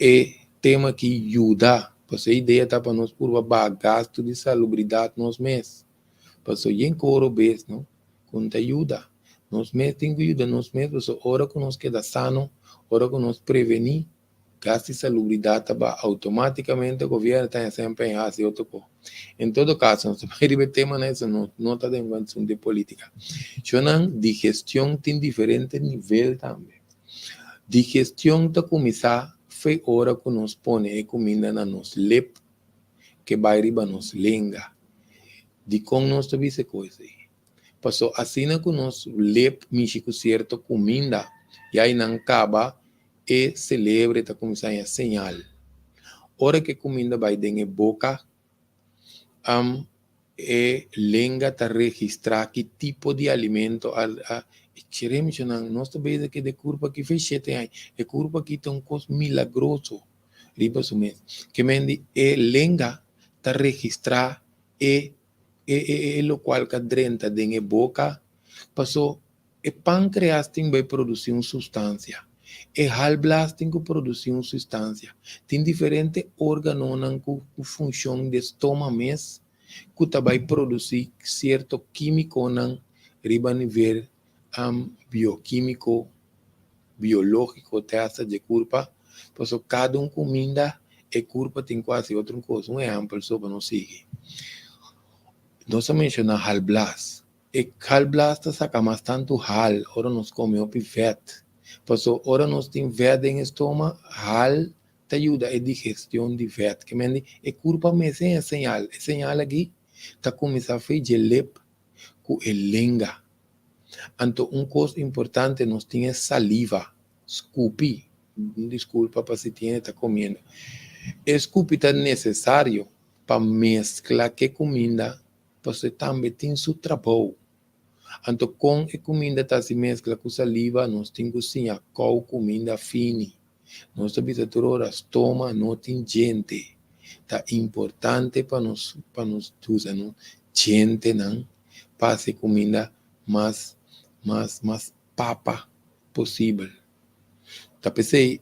Speaker 1: tema que ajuda porque a ideia está para nós por gasto de salubridade nós mesmos passou em coro bem não quando ajuda nós mesmos temos que ajudar nós mesmos hora que nós queda sano hora que nós prevenir gasto de salubridade automaticamente o governo está sempre em raça outro coisa. Em todo caso, nós vamos ver tema nessa não está dentro de política. Digestão tem diferente nível também. Digestão está começar foi hora que nós põe a comida na nossa lep que vai riba nos lenga. De como nós está vendo coisa aí. Passou assim que nós lep mexe com certa comida e aí não acaba e celebra está começando a señal. Hora que comida vai dentro da boca, e lenga está registrar que tipo de alimento queremos nós também que de curva que fez 7 anos, e curva que tem um coisa milagroso, riba sume, que mendi e lenga está registrar e lo qual que drenta dentro da boca, passou e pâncreas tem vai produzir uma substância. E halblas tem que produzir uma substância. Tem diferentes órgãos com função de estômago que vai produzir certo químico na riba nível bioquímico, biológico, testa de culpa. Por isso, cada comida e culpa tem quase outra coisa. Um exemplo só para não seguir. Nós menciona hal blas. E hal blas ta saca mais tanto hal, ora nós come op vet. Passou, ora nós tem vet em estômago, hal te ajuda a digestão de vet. Que mendi, e curpa me sem señal. E señal aqui, ta começa a fazer lep com lenga. Então, coisa importante, nós temos saliva. Scoopy. Desculpa para se tiene está comendo. Scoopy é necessário para mesclar que comida, para você também tem seu trabalho. Então, com a comida tá se mescla com saliva, nós temos que cozinhar com comida fina. Nós precisamos toda hora toma, não tem gente. Tá importante para nós usar, não? Gente, não? Para fazer comida mais papa possível. Tá pensei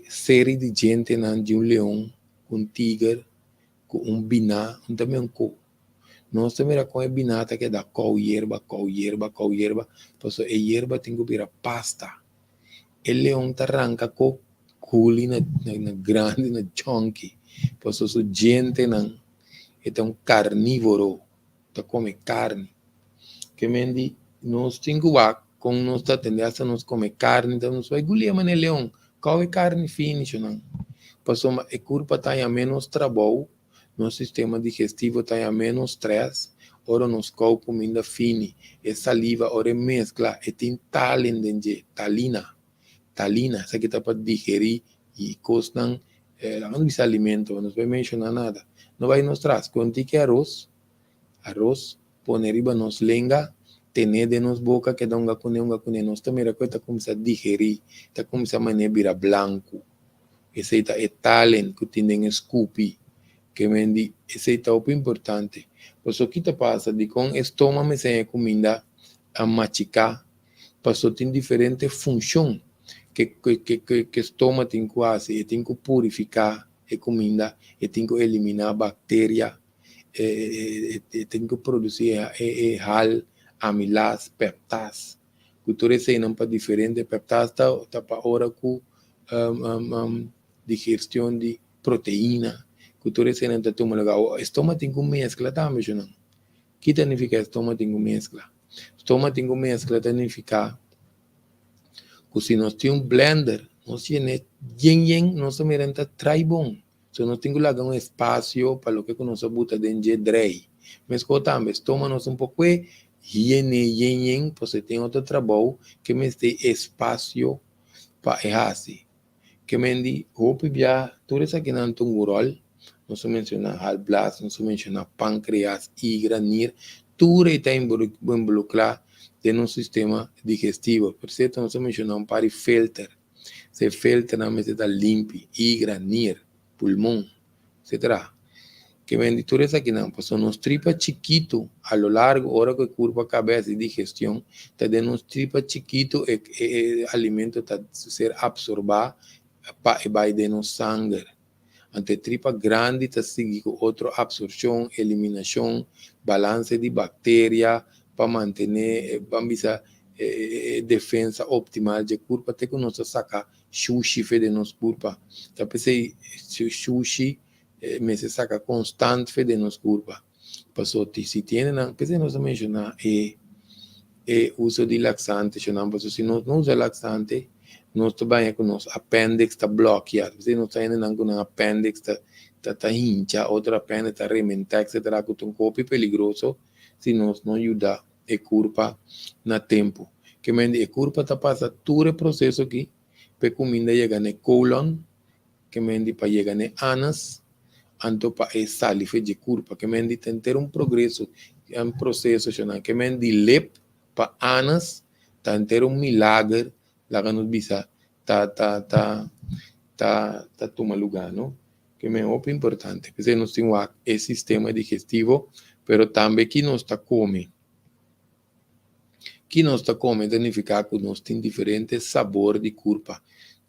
Speaker 1: série de gente não de leão, com tigre, com biná, também com. Nós também com a binata que dá com hierba, passou a hierba tem que virar pasta. O leão tá arranca com culi na grande, na chunky. Passou so gente não, é um carnívoro, tá come carne. Que mendi, nós temos que com nós tá tendência nós comer carne, então nós vai gulia mas leão, qual é carne finish não? Passou a curva tá em menos trabalho, nosso sistema digestivo tá em menos stress, ora nos come comida fina, e saliva ora mescla, e tem talina, isso aqui tá para digerir e costam não diz alimento, não vai mencionar nada, não vai nos traz, quanto que arroz, pone riba nos lenga, tener de nos boca que dá um gacune, nós também a coisa começa a digerir, tá começa a maneira virar branco. Esse é talent que tem em Scoopy, que mendi, esse é o importante. Por o que te passa de com estômago sem comida a masticar, passou tem diferente função que estômago tem que fazer, tem que purificar a comida, tem que eliminar bactéria, tem que produzir hal, amilase, peptase. Cultura esse não para diferente peptase tá para hora com digestão de proteína. Cultura esse não está tão legal. Estômago tem que mescla também, não? Que significa estômago tem que mescla? Estômago tem que mescla significa que se nós temos blender, nós temos nós também trai bom. So nós temos que dar um espaço para o que nós bota dentro de dry. Mas que também estômago nós pouco yen, você tem outro trabalho que me tem espaço para errar-se. Que me diz, já tudo isso aqui não tem um rol, nós mencionamos halblas, nós mencionamos pâncreas, hígado, NIR, tudo está involucrado no nosso sistema digestivo. Por isso, nós mencionamos para filtro. Se filtra, não está limpo, hígado, NIR, pulmão, etc. Que me tudo isso aqui não, pues nos tripas chiquito a lo largo, hora que curva a cabeça de digestão, está de nos tripas chiquito, alimento está ser absorbido, e vai de nos sangue. Ante tripa grande está seguir com outra absorção, eliminação, balance de bactéria, para manter a defesa optimal de curva, até que nós saca sushi de nos curva. Então, pensei, sushi, me se saca constante de nos curva. Passou, se tem, pensei, nós mencionar, uso de laxante, se não usa laxante, nós trabalhamos com nosso apêndice está bloqueado. Se nós estamos com um apêndice está hincha, outro apêndice está rementar, etc. Que um corpo perigoso, se nós não ajudar a curva na tempo. Que a curva está passando todo o processo aqui, para comida chegar no colon, que para chegar no ânus, anto para a saliva de curva, que tem ter um progresso, um processo, que lep para ânus, tem ter um milagre, lá que nos bisa tá toma lugar, não? Que é muito importante, porque nós temos o sistema digestivo, pero também que nós está comendo. Que nós está comendo significa que nós temos diferentes sabores de curva.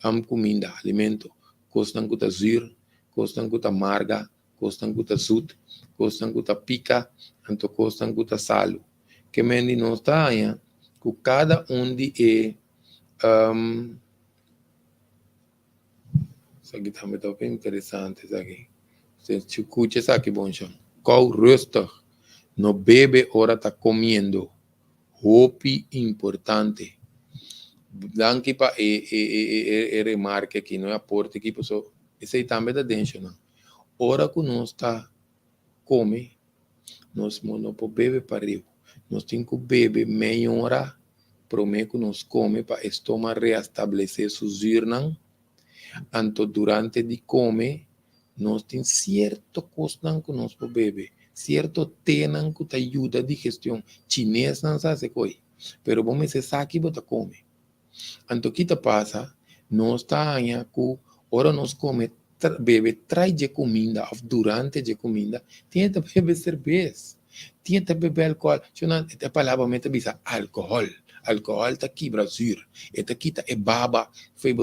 Speaker 1: Am comida, alimento, gostam que está zir, gostam que está amarga, gostam que está sud, gostam que está pica, anto gostam que está salo. Que mendi nós está aí, que cada de isso aqui também está bem interessante, isso aqui. Você escuta isso aqui, bom chão. Qual rustig, No bebe, ora está comiendo. Hopi importante. Dan aqui para remarque aqui, não é aporte aqui, pessoal. Esse aí também da dentro, não. Ora que nós está come, nós não podemos beber para rio. Nós temos que beber meia hora, prometo que nós come para estômago reestabelecer seus urnas. Então, durante de come, nós temos certo coisa que nós podemos beber. Certo tema que te ajuda a digestão. Chinês não sabe coisa. Pero vamos se saque e bota come. Então, o que passa? Nós está aí, ora nós come, bebe, traz de comida, durante a comida, tem que beber cerveja, tem que beber álcool. A palavra me diz álcool. Álcool está aqui, Brasil. Está aqui, é baba, foi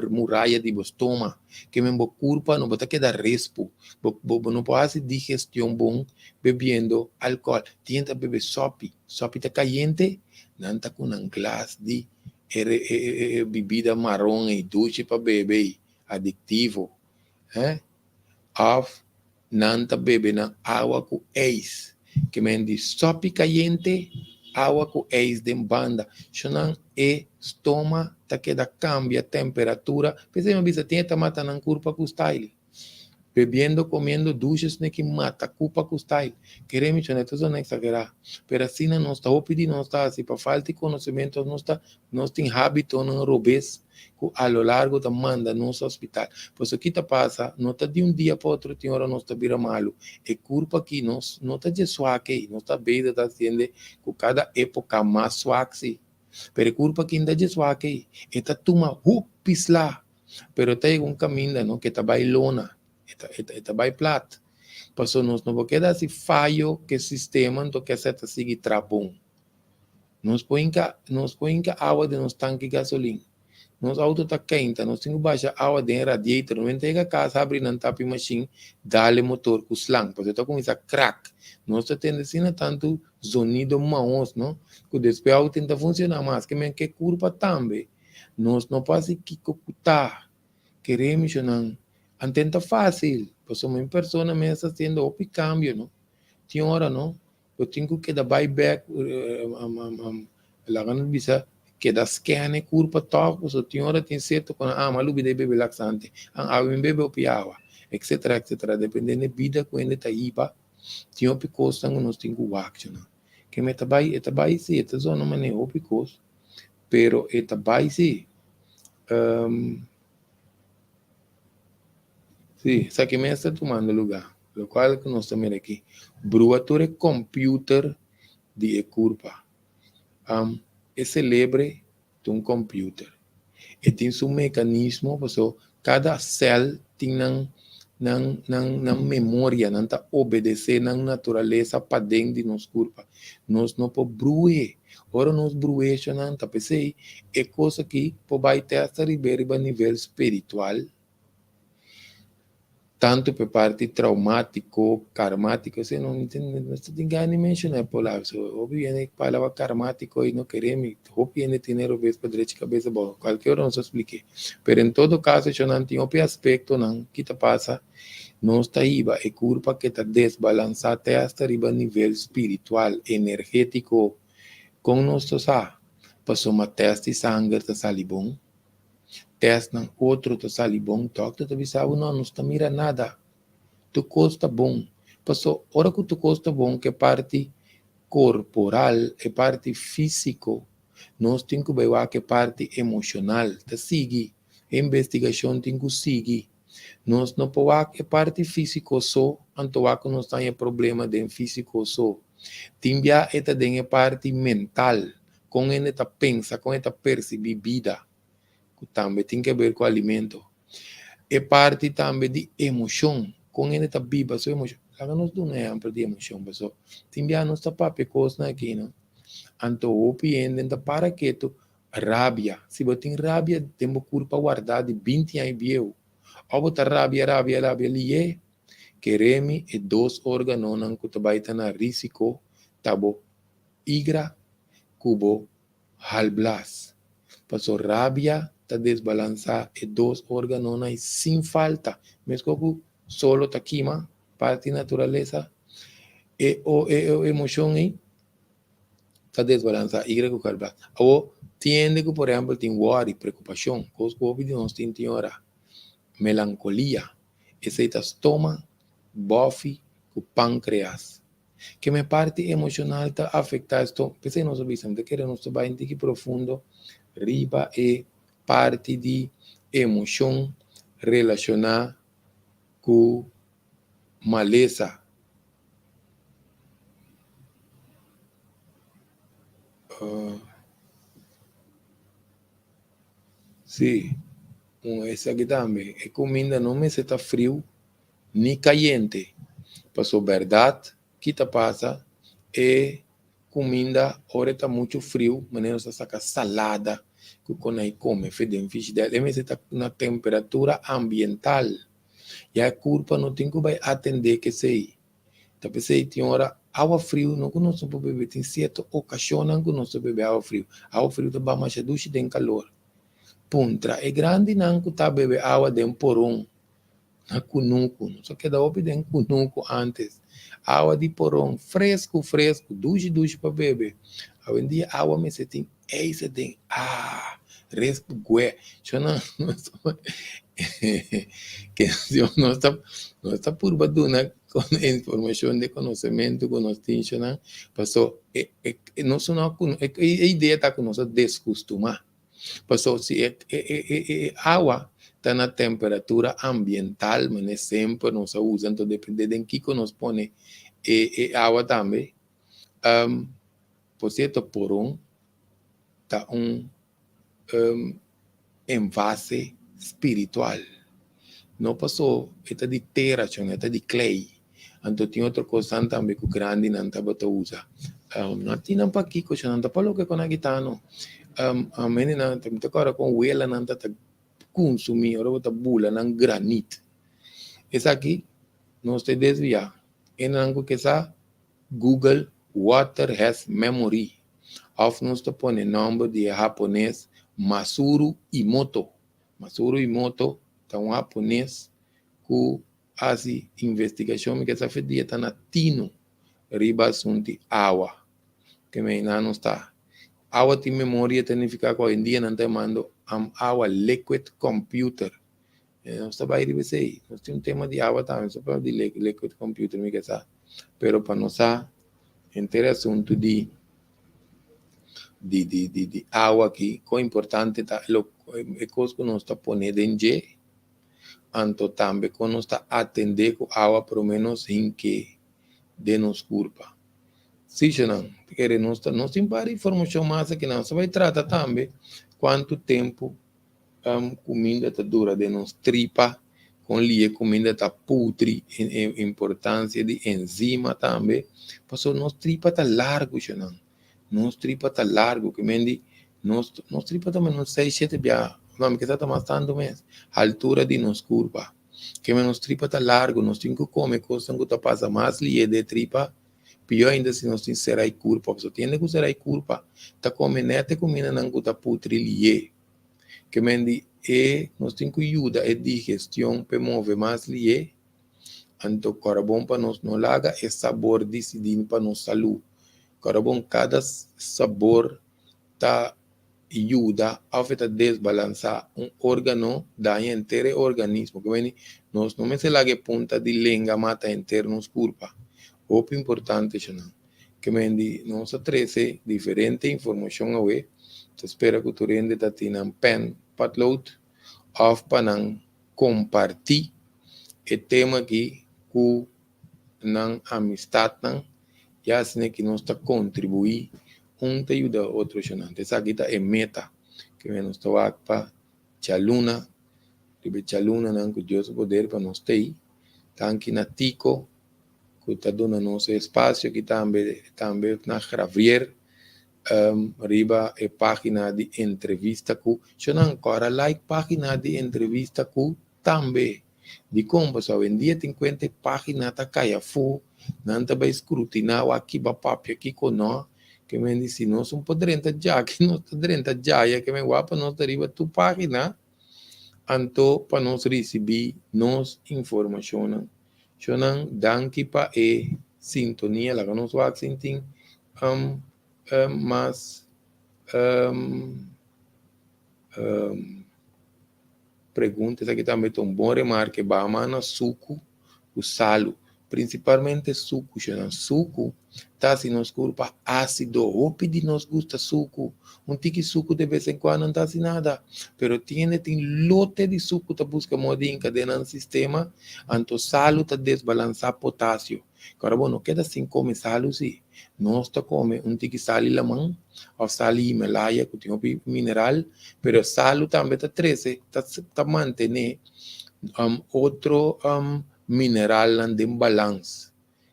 Speaker 1: muralha de estômago, que me culpa, não pode quedar respo, não pode fazer digestão bom, bebendo álcool. Tem que beber sopa está caliente, não está com um glass de bebida marrom e doce para beber, adictivo. Of nanta bebe na água com ex, que me diz sopa caliente, água com ex de banda. Chonan estômago, tá que cambia a temperatura. Pensei, mas você tem que matar na curva com style. Bebendo, comendo duches, né, que mata culpa com style. Queremos, né, tudo não exagerar. Pero assim, não está, o pedir não está, assim, para falta de conhecimento, não está, nós tem hábito, não robês, a lo largo da manda, nosso hospital. Pois o que passa, não está de dia para outro, tem hora não está vira malo. É culpa que nós, não está de suaque, não está bem, está sendo, com cada época mais suaque. Pero culpa que ainda de suaque, está tuma, pisla. Pero tem caminho, não, que está bailona. Esta vai plata. Passou nós não vamos quedar assim falho que o sistema então que essa siga trapão. Nós põe que água de nos tanque de gasolina. Nos auto está quente, nós temos que baixar água de radiator, não tem que a casa abrir na tap machine, dá-lhe motor com slang, porque está com essa crack. Nós está tendo assim tanto sonido maus, não? Que depois a auto tenta funcionar mais, que me que curva também. Nós não passa que cocutar, queremos não. Antenta fácil, pues uma pessoa me está haciendo o cambio, ¿no? Tinha hora, ¿no? Eu tenho que dar buyback, lá no bisa que da scan curva top, pues tinha hora tem certo quando malu bide bebe laxante, bebe o piawa, etc, dependendo da vida quando tá iba, tinha o picos tango nós tem que action, ¿no? Que me tabai sim, esta zona mane o picos, pero tabai sim. Sí, essa aqui me está tomando lugar, lo qual que nós estamos aqui. Bruature computer de curva. É celebre de um computer. E tem seu mecanismo, porque cada célula tem na memória, não está obedecer na natureza para dentro de nossa curva. Nós não podemos bruer. Ora, nós bruer, não está pensei, é coisa que pode ter essa ribeira a nível espiritual, tanto por parte traumático, karmático, você não entende, não tem ninguém mencionar por lá. Obviamente, a palavra karmático e não queremos, obviamente, dinheiro vez para direita de cabeça, bom, qualquer hora não se explique. Mas em todo caso, eu não tenho outro aspecto, não, que passa, não está aí, é culpa que está desbalançada até hasta arriba nível espiritual, energético, com nosso sa. Passou uma teste de sangue, está salibom. Teste não, outro está salibom, toque, tu avisava, não está mira nada. Tu costa bom. Passou, hora que tu costa bom, que é parte corporal, é parte físico, nós temos que ver que é parte emocional, tá sigue. A investigação tem que seguir. Nós não podemos que é parte físico só, então que nós temos problema de físico só. Tem esta de parte mental, com esta pensa, com esta percebida, que também tem que ver com o alimento. É parte também de emoção, com esta viva sua emoção. Lá nós damos um exemplo de emoção, pessoal. Tem nós papi coisa aqui, não? Então, o cliente para que tu rabia. Se você tem rabia, tem uma culpa guardada de 20 anos viu. Ou você rabia ali é. Queremos é dois órgãos que tu vai estar na risco, tabo igra, cubo, halblas. Passou rabia, está desbalançar é dois órgãos sem falta. Mesmo que solo está aqui, parte natureza, o emoção aí está desbalançada, ira com o ou tiende que, por exemplo, tem worry, preocupação, coisa que nós tem hora, melancolia, esse aí toma bofe com o pâncreas, que me parte emocional está afetada, então, pensei nós observamos, que nós vai em profundo, riba é parte de emoção relacionada com maleza. Sim, essa aqui também. É comida não me está frio nem caliente. Passou verdade que está passa é comida hora está muito frio, mas não se saca salada que quando aí come, fedem fish dela, mas está na temperatura ambiental. E a culpa não tem que vai atender que sei. Então, pensei, tem hora, água frio, não que nós podemos beber, tem certa ocasião que nós beber água frio. Água frio está mais ducha tem calor. Puntra, é grande não que está beber água de um porão, na cunuco, só que da opi de cunuco antes. Água de porão, fresco, duche para beber. Hoje em dia, água me se tem, esse tem, respo gué. Eu não, que não está por baduna com informação de conhecimento que nós temos, não? Passou, nós não, a ideia está que nós descostumar. Passou, se água está na temperatura ambiental, mas sempre nós usamos, então depende de que nos põe água também. Por certo, por está envase espiritual. Não passou, está de terra, está de clay. Então, tem outra coisa também que o grande não está para usar. Não tem nada para aqui, não está para o que com a guitarra. A menina não está agora com o ela, não está consumir, agora está bula, não granito. Esse aqui, nós te desviar. E não que essa Google Water has memory. Of nós te põe nome de japonês Masuru Imoto. Masuru Imoto é um japonês que faz investigação que essa fedia está na tino riba sunti água. Que me não está. Água tem memória, tem que ficar com em dia não te mando água liquid computer. Nós estamos aí, nós temos um tema de água também, só para de liquid computer, me que sabe. Pero para nós inteiro assunto de água aqui, que é importante, é coisa que nós está ponendo em G, então também que nós está atender com água, pelo menos em que de nos culpa. Sim, não, porque nós temos várias informações mais aqui, não, você vai tratar também quanto tempo comida está dura de nos tripa, com lia comida está putri, importância de enzima também, passou nos tripa está largo, não. Nos tripa está largo, que mendi, nos tripa também não sei se é bia, vamos que está mais tanto mês, altura de nos curva, que nos tripa está largo, nós temos que comer coisa que está passa mais lia de tripa, pior ainda se nós temos ser aí curva, só tem que ser aí curva, está comendo até comida não que está putri lia, que mendi nós temos que ajudar a digestão para mover mais lia, então cara bom para nós não larga é sabor decidindo para nossa saúde. Agora, bom, cada sabor tá ajuda a desbalançar um órgão da inteiro organismo. Que nós não me se lá que ponta de língua mata inteiro nos culpa. O importante é que nós trazemos diferente informação hoje. Espero que tu rende tá tendo pen, padload, of para compartilhar o tema aqui com a amistade e assim que nós está contribuir te ajuda outro xanante. Essa aqui é meta que nós está para chaluna, ribe chaluna não que Deus poder para nós ter, tanque na tico que está dando nosso espaço que também na Javier riba a página de entrevista com xanan agora like página de entrevista com também de como só em dia 50 páginas tá caia fu não vai escrutinar aqui papi aqui com nós que me disse nós não podemos já que nós podemos já que me guapa nós deriva tu página então para nós receber nos informação chonan danke pa sintonia, lá que nós vamos sentir mais perguntas aqui também tão bom remarque, bamana suco, o salo, principalmente suco, suco, tá se nos corpo ácido, ou pedir nos gusta suco, tique suco de vez em quando não tá assim nada, pero tem lote de suco tá busca modinha dentro do sistema, anto salo tá desbalançar potássio, agora bom, não queda assim come salo sim, nós tá come tique sal e limão, ou sal e Himalaya, que tem um mineral, pero salo também tá 13, tá manter outro mineral de balance,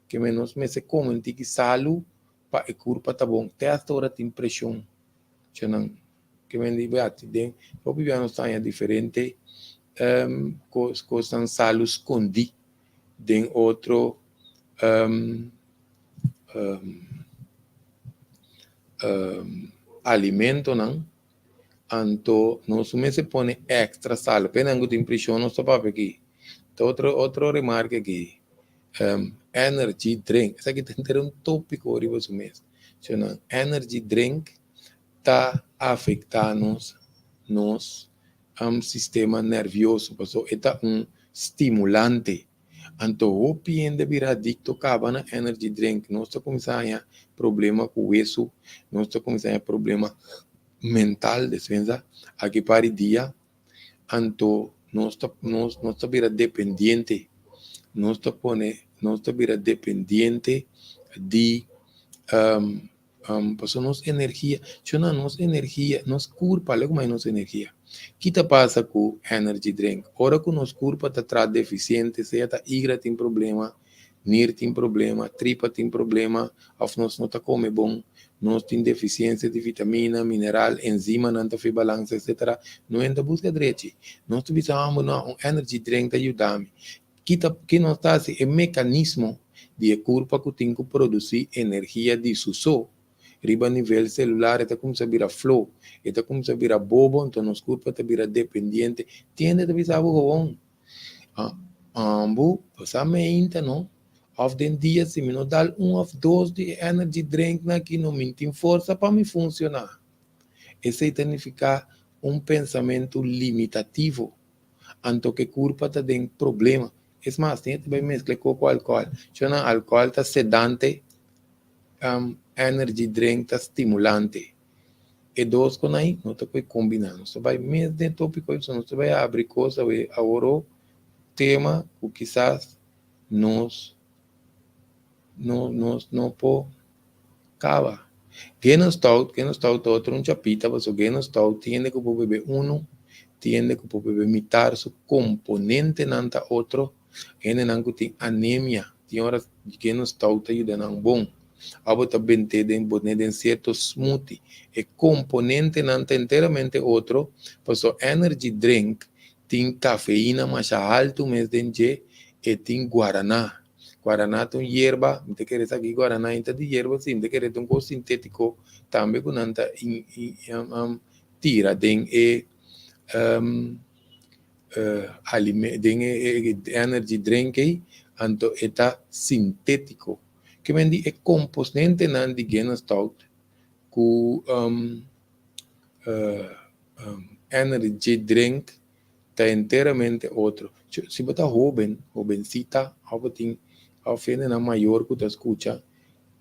Speaker 1: que menos me se come tique salo, para a curva tá bom, até esta hora tem pressão, que me diz, bem, o bibiano está em diferente coisas salo escondi, de outro alimento, não? Anto, nós se põe extra sal, apenas que tem pressão, nós está aqui. Outro remarque aqui, energy drink, essa aqui tem um tópico arriba do mês. Energy drink está afetando nos sistema nervioso, porque é um estimulante. Então, o paciente vira adicto a energy drink, nós está começando a problema com isso, nós está começando a problema mental, defensa, aqui para dia, então, nós está vira dependente, nós está vira dependente de pues nos energia, nos energia, nos culpa, logo mais nos energia. O que passa com energy drink? Ora que nos culpa está atrás deficiente, seja tá igra tem problema, NIR tem problema, tripa tem problema, of nós não está come bom, nós tem deficiência de vitamina, mineral, enzima, não está fazendo balança, etc. Não entra busca direito. Nós precisamos um energy drink para ajudar-me. Que nós está assim, é mecanismo de culpa que tem que produzir energia de suso. Riba nível celular, está como se vira flow, está como se vira bobo, então nos culpa está vira dependente, tiende a visar bom. Passamente, não? Of den dia, se me não dá ou dois de energy drink aqui, não me tem força para me funcionar. Esse significa pensamento limitativo, anto que culpa está tem problema. É mais, tem que mesclar com álcool. Álcool está sedante, energy drink está estimulante. E dois com aí, não está combinando. Você vai mesmo dentro do tópico, você vai abrir coisa, agora tema, o quizás nos não pode acabar. Que não está outro chapita, mas o que não está, tiene que o bebê tiene que o bebê imitar su componente nanta outro, ele não tem anemia, tem horas que não está ajudando bom. Abo também tem certo smoothie, é componente nanta inteiramente outro, mas o energy drink tem cafeína mais alto, mas e tem guaraná. Guaraná tem hierba, não te queres aqui guaraná, então de hierba sim, te queres um coisa sintético, também com nanta tira, tem energy drink aí, então é sintético. Que mendi é componente nan de genas stout, com energy drink está inteiramente outro. Se você está jovencita, ao fim na maior que você escuta,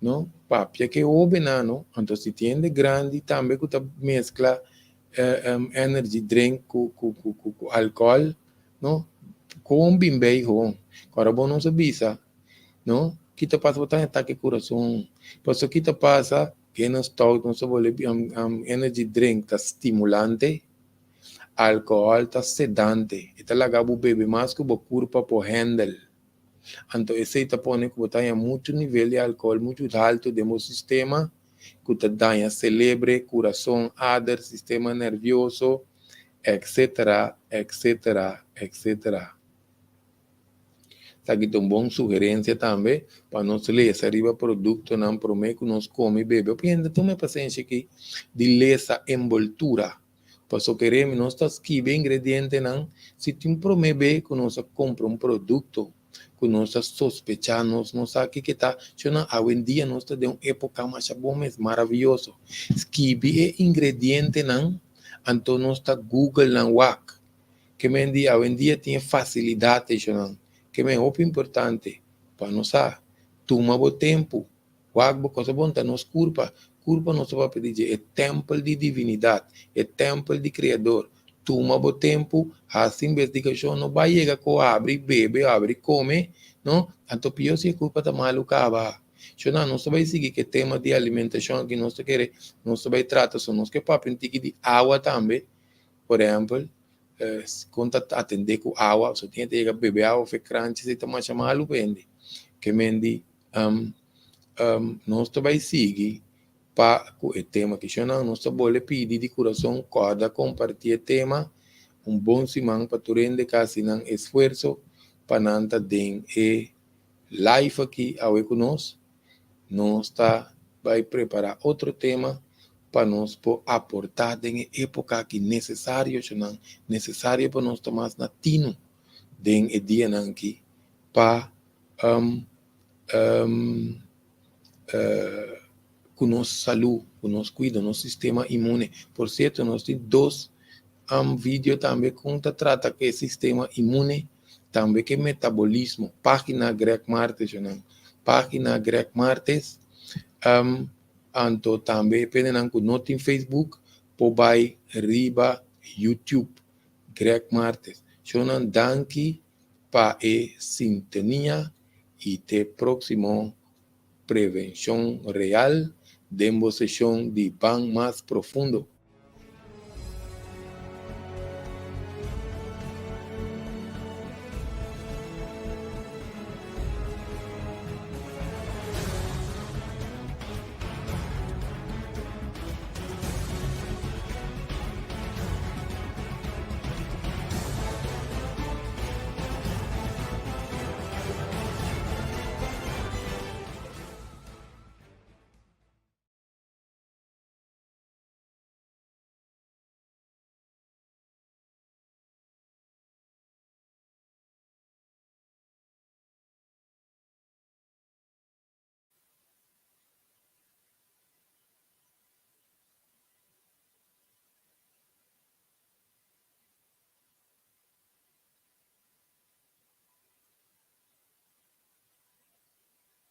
Speaker 1: não? Papia que jovem não, então se tem de grande também que você mescla energy drink com álcool, não? Com bem bem, agora bom não se bisa, não? Que te passa botar ataque coração, por isso que te passa que não está, não se vale energy drink está estimulante, álcool está sedante, está lagado bebe mais que o corpo por handle. Então, esse está pondo que botar muito nível de álcool, muito alto do meu sistema, que está dando cérebro, coração, adar, sistema nervioso, etc, etc, etc. Está aqui uma boa sugerência também, para nós ler esse arriba produto, não promete que nós come e bebe. Eu penso, tome paciência aqui, de ler essa envoltura. Para queremos, nós estamos aqui, bem ingrediente, não? Se tem promete que nós compra um produto, que nós sospechamos, nós sabe que está, hoje em dia nós está de uma época mais bom, mas maravilhoso. Esquibe é ingrediente não, então nós está Google não WAC, que me dia hoje em dia tem facilidade, que me é muito importante para nós saber, toma o tempo, WAC coisa bom, tá nos culpa não se vai pedir, é templo de divindade, é templo de criador. Toma o tempo, essa investigação não vai chegar com abre, bebe, abre, come, não? Então, pior se a culpa está malucada. Não se vai seguir que tema de alimentação que nós queremos, não se vai tratar, só nós que papel de água também, por exemplo, quando atender com água, só tem que beber água, foi crunch, se está mais chamado, pende. Que mendi, nós vai seguir para o tema que nós vamos pedir de coração, cada compartilhar tema, bom semana para tu rende casi não esforço para não ter live aqui ao conosco. Nós vai preparar outro tema para nós aportar em época que necessário para nós tomar latino em dia aqui para com nossa saúde, com nosso cuidado, nosso sistema imune. Por certo, nós temos dois vídeos também que trata que sistema imune, também que metabolismo, página Greg Martes, página Greg Martes, então também pedem que não tem Facebook, por vai riba YouTube, Greg Martes. Chonan danke para a sintonia e até próximo prevenção real, demos sessão de ban mais profundo.